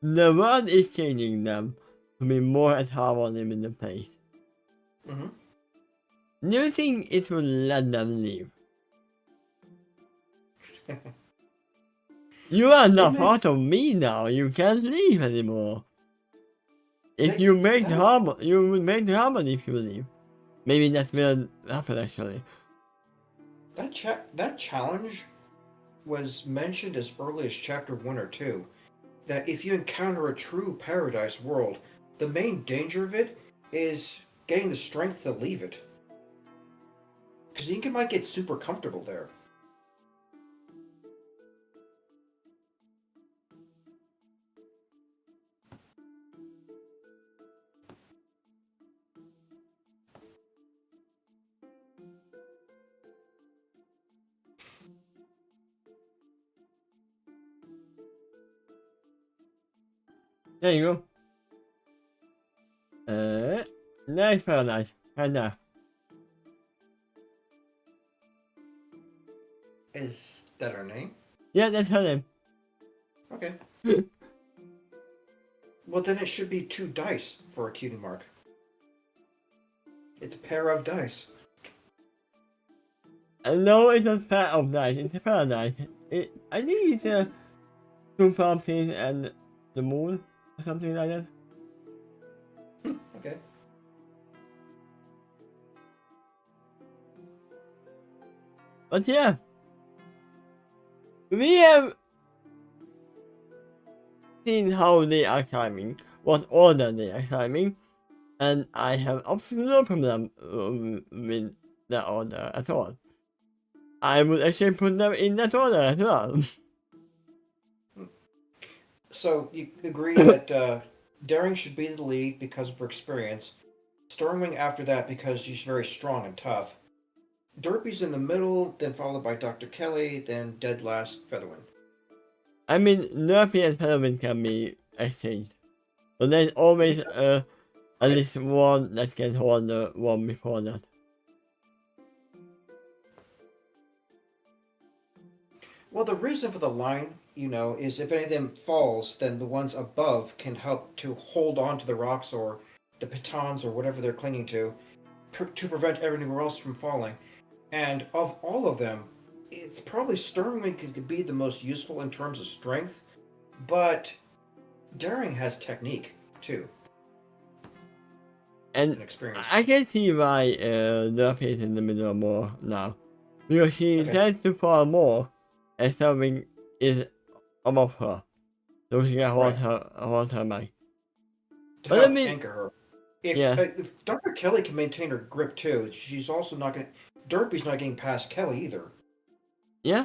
The world is changing them to be more at harmony in the place. Mm-hmm. Do you think it will let them leave? You are not part of me now. You can't leave anymore. If you break the harmony, you will break the harmony if you leave. Maybe that will happen actually. That challenge was mentioned as early as chapter 1 or 2. That if you encounter a true paradise world, the main danger of it is getting the strength to leave it. Because you might get super comfortable there. There you go. Nice paradise. Right there. Is that her name? Yeah, that's her name. Okay. Well, then it should be 2 dice for a cutie mark. It's a pair of dice. No, it's a pair of dice. It's a paradise. I think it's 2 properties and the moon or something like that. Okay. But yeah, we have seen how they are climbing, what order they are climbing, and I have absolutely no problem with the order at all. I would actually put them in that order as well. So you agree that Daring should be the lead because of her experience. Stormwing after that because she's very strong and tough. Derpy's in the middle, then followed by Dr. Kelly, then dead last Featherwind. I mean, Nerfy and Featherwind can be exchanged. But there's always at least one that can hold the one before that. Well, the reason for the line, is if any of them falls, then the ones above can help to hold on to the rocks or the pitons or whatever they're clinging to prevent everywhere else from falling. And of all of them, it's probably Sternwing could be the most useful in terms of strength, but Daring has technique too. And experience. I can see why Nerfy is in the middle more now. Because she tends to fall more and something is above her. So she can hold her back. To help anchor her. If Dr. Kelly can maintain her grip too, she's also not going to... Derpy's not getting past Kelly either. Yeah.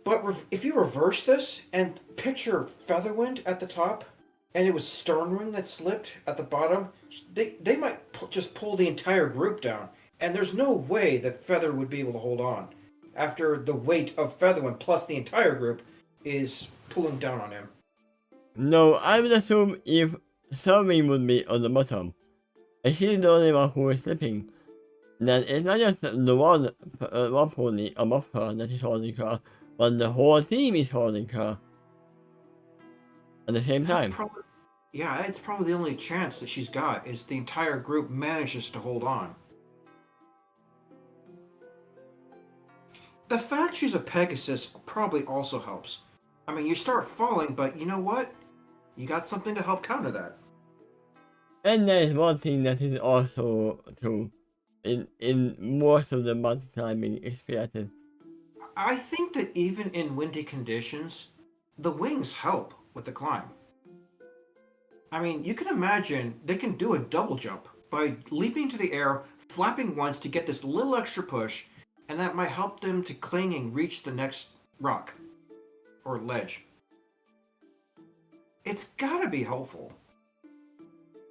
But if you reverse this and picture Featherwind at the top, and it was Sternwing that slipped at the bottom, they might just pull the entire group down. And there's no way that Feather would be able to hold on after the weight of Featherwind plus the entire group is pulling down on him. No, I would assume if Sternwing would be on the bottom, and she's the only one who is slipping, then it's not just the one pony above her that is holding her, but the whole team is holding her at the same time. It's probably the only chance that she's got is the entire group manages to hold on. The fact she's a Pegasus probably also helps. I mean, you start falling, but you know what? You got something to help counter that. And there is one thing that is also true in most of the mountain climbing experiences. I think that even in windy conditions, the wings help with the climb. I mean, you can imagine they can do a double jump by leaping to the air, flapping once to get this little extra push, and that might help them to cling and reach the next rock or ledge. It's gotta be helpful.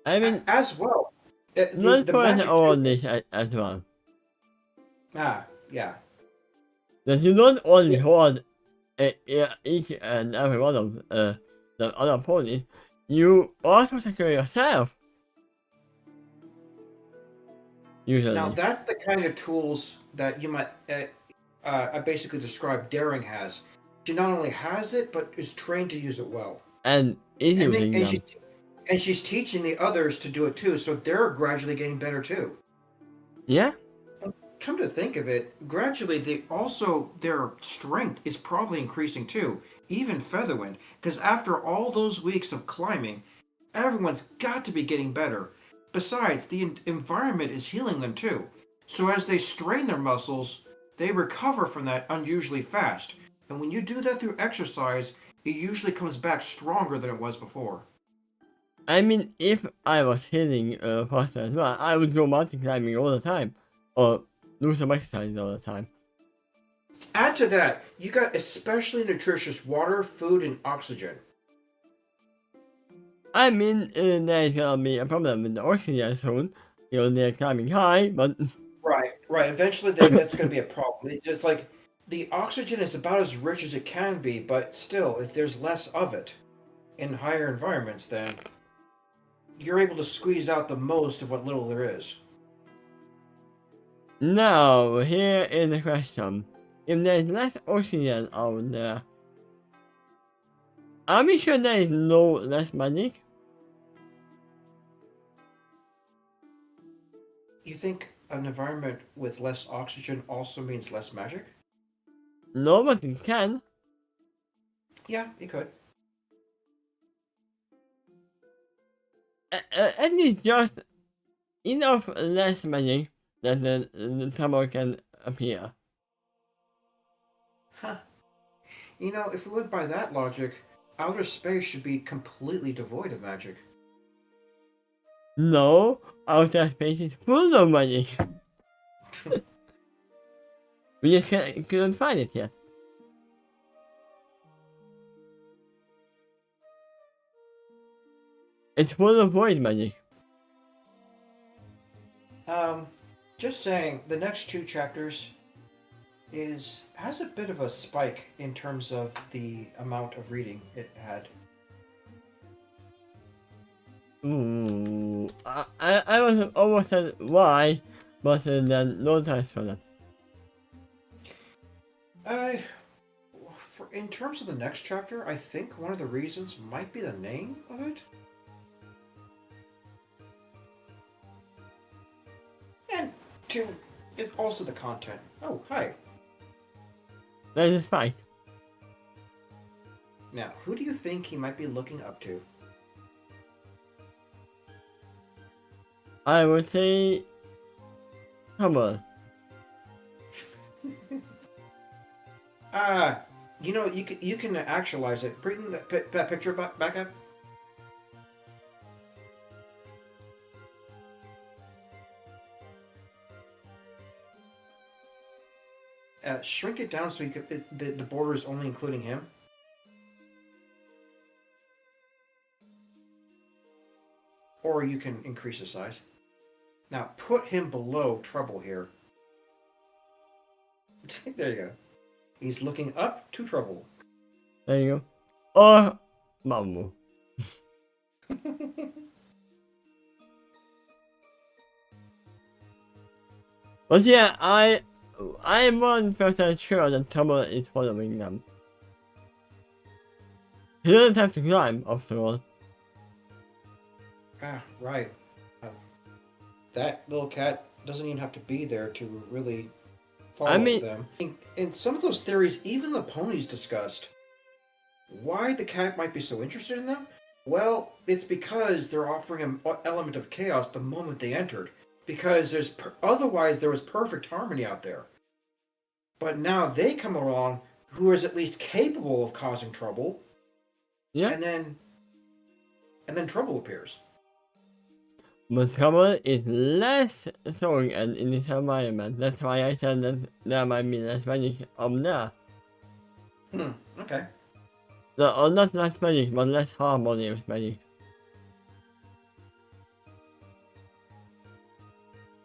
I mean, As well, not the for magic all too. this as well. Yeah. That you don't only Yeah. hold each and every one of the other ponies, you also secure yourself, Now usually. that's the kind of tools that you might I basically describe Daring has. She not only has it, but is trained to use it well, And is and using them. she's teaching the others to do it too. So they're gradually getting better too. Yeah? Come to think of it, gradually their strength is probably increasing too, even Featherwind, because after all those weeks of climbing, everyone's got to be getting better. Besides, the environment is healing them too. So as they strain their muscles, they recover from that unusually fast. And when you do that through exercise, it usually comes back stronger than it was before. I mean, if I was healing faster as well, I would go mountain climbing all the time. Or do some exercise all the time. Add to that, you got especially nutritious water, food, and oxygen. I mean, there's gonna be a problem with the oxygen soon. They're climbing high, but Right. Eventually, that's going to be a problem. It's just like the oxygen is about as rich as it can be, but still, if there's less of it in higher environments, then you're able to squeeze out the most of what little there is. now, here is the question. If there's less oxygen out there, are we sure there is no less magic? You think an environment with less oxygen also means less magic? No, but it can. Yeah, it could. At least just enough less magic that the trouble can appear. Huh. If we went by that logic, outer space should be completely devoid of magic. No, outer space is full of magic. We just couldn't find it yet. It's full of void magic. Um, just saying, the next two chapters has a bit of a spike in terms of the amount of reading it had. Ooh, I was almost said why, but then no thanks for that. Uh, in terms of the next chapter, I think one of the reasons might be the name of it. And two, it's also the content. Oh, hi. There's a spike. Now, who do you think he might be looking up to? I would say, come on. You can actualize it. Bring that picture back up. Shrink it down so the border is only including him. Or you can increase the size. Now put him below Trouble here. There you go. He's looking up to Trouble. There you go. Or Mamu. But yeah, I'm 1% sure that Trouble is following them. He doesn't have to climb, after all. Ah, right. That little cat doesn't even have to be there to really follow them. In some of those theories, even the ponies discussed why the cat might be so interested in them. Well, it's because they're offering an element of chaos the moment they entered. Because otherwise there was perfect harmony out there. But now they come along, who is at least capable of causing trouble. Yeah. And then trouble appears. But trouble is less strong and in this environment. That's why I said that there might be less magic up there. Okay. No, or not less magic, but less harmony with magic.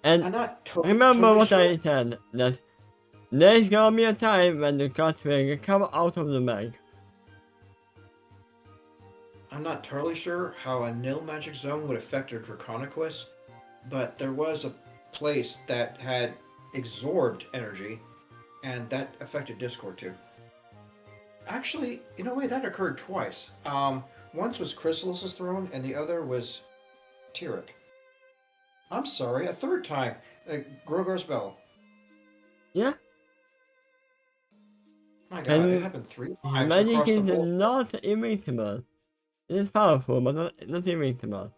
I'm And not remember totally what sure. I said, that there's gonna be a time when the cards will come out of the bag. I'm not totally sure how a nil magic zone would affect a Draconicus, but there was a place that had absorbed energy, and that affected Discord too. Actually, in a way, that occurred twice. Once was Chrysalis's throne, and the other was Tyrek. I'm sorry, a third time. Grogar's Bell. Yeah? My god, it And happened three his times magic across the is whole. not invincible. It is powerful, but not invincible.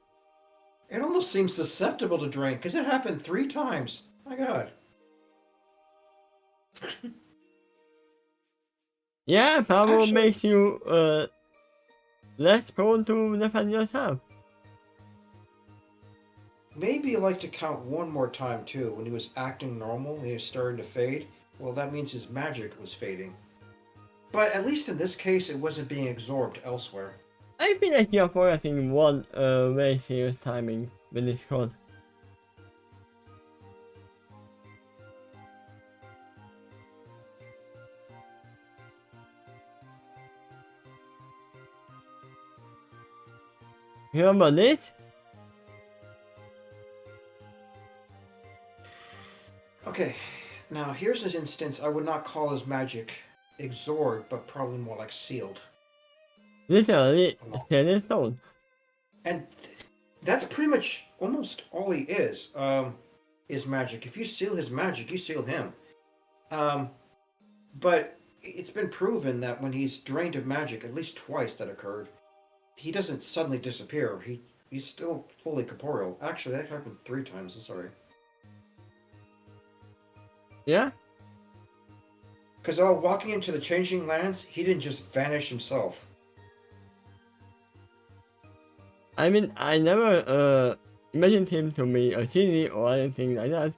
It almost seems susceptible to drain, because it happened three times. My god. Yeah, power Actually, makes you less prone to defend yourself. maybe you like to count one more time too. When he was acting normal and he was starting to fade, well, that means his magic was fading. But at least in this case, it wasn't being absorbed elsewhere. I feel like you're forgetting one very serious timing with this code. Remember this? Okay, now here's an instance I would not call his magic absorbed, but probably more like sealed. Literally, set in stone. And that's pretty much almost all he is magic. If you seal his magic, you seal him. But it's been proven that when he's drained of magic, at least twice that occurred, he doesn't suddenly disappear. He's still fully corporeal. Actually, that happened three times. I'm sorry. Yeah? Because while walking into the changing lands, he didn't just vanish himself. I mean, I never imagined him to be a genie or anything like that.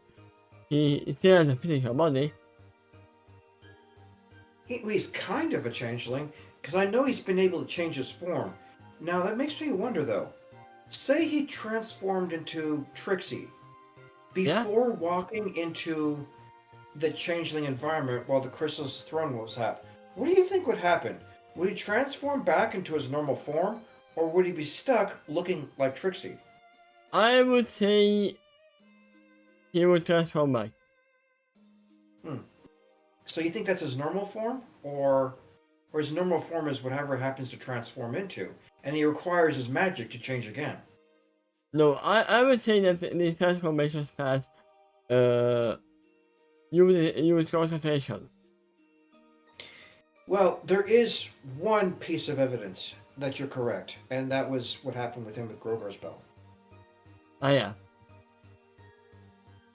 He still has a physical body. He's kind of a changeling, because I know he's been able to change his form. Now, that makes me wonder, though. Say he transformed into Trixie before walking into the changeling environment while the Crystal's throne was up. What do you think would happen? Would he transform back into his normal form, or would he be stuck looking like Trixie? I would say he would transform back. So you think that's his normal form, or his normal form is whatever happens to transform into, and he requires his magic to change again? No, I would say that the transformation path use concentration. Well, there is one piece of evidence that you're correct, and that was what happened with him with Grogar's Bell. Ah, yeah.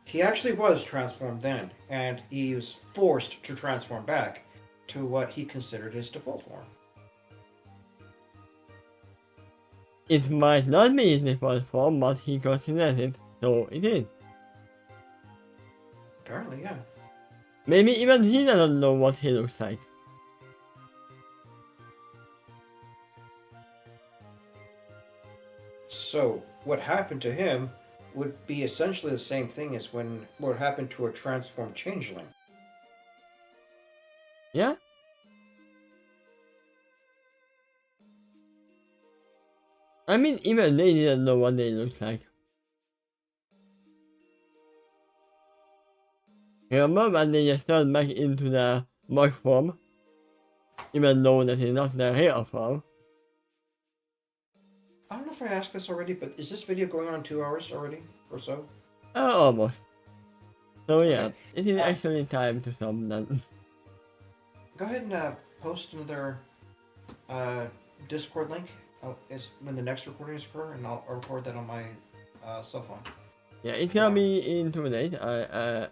He actually was transformed then, and he was forced to transform back to what he considered his default form. It might not be his default form, but he considers it, so it is. Apparently, yeah. Maybe even he doesn't know what he looks like. So, what happened to him would be essentially the same thing as what happened to a transformed changeling. Yeah? I mean, even they didn't know what they looked like. Remember when they just turned back into their mug form? Even though that is not their real form. I don't know if I asked this already, but is this video going on 2 hours already, or so? Almost. So yeah, Okay. it is actually time to stop then. Go ahead and post another Discord link is when the next recordings occur, and I'll record that on my cell phone. Yeah, it's gonna be in 2 days. I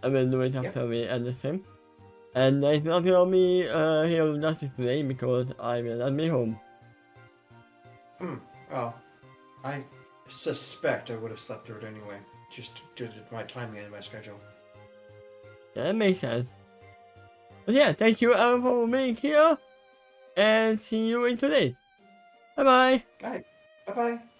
will do it after Yep. we end the stream. And it's not gonna be here with us today because I will not be home. Oh, I suspect I would have slept through it anyway, just due to my timing and my schedule. Yeah, that makes sense. But yeah, thank you for being here, and see you in 2 days. Bye bye. All right. Bye bye.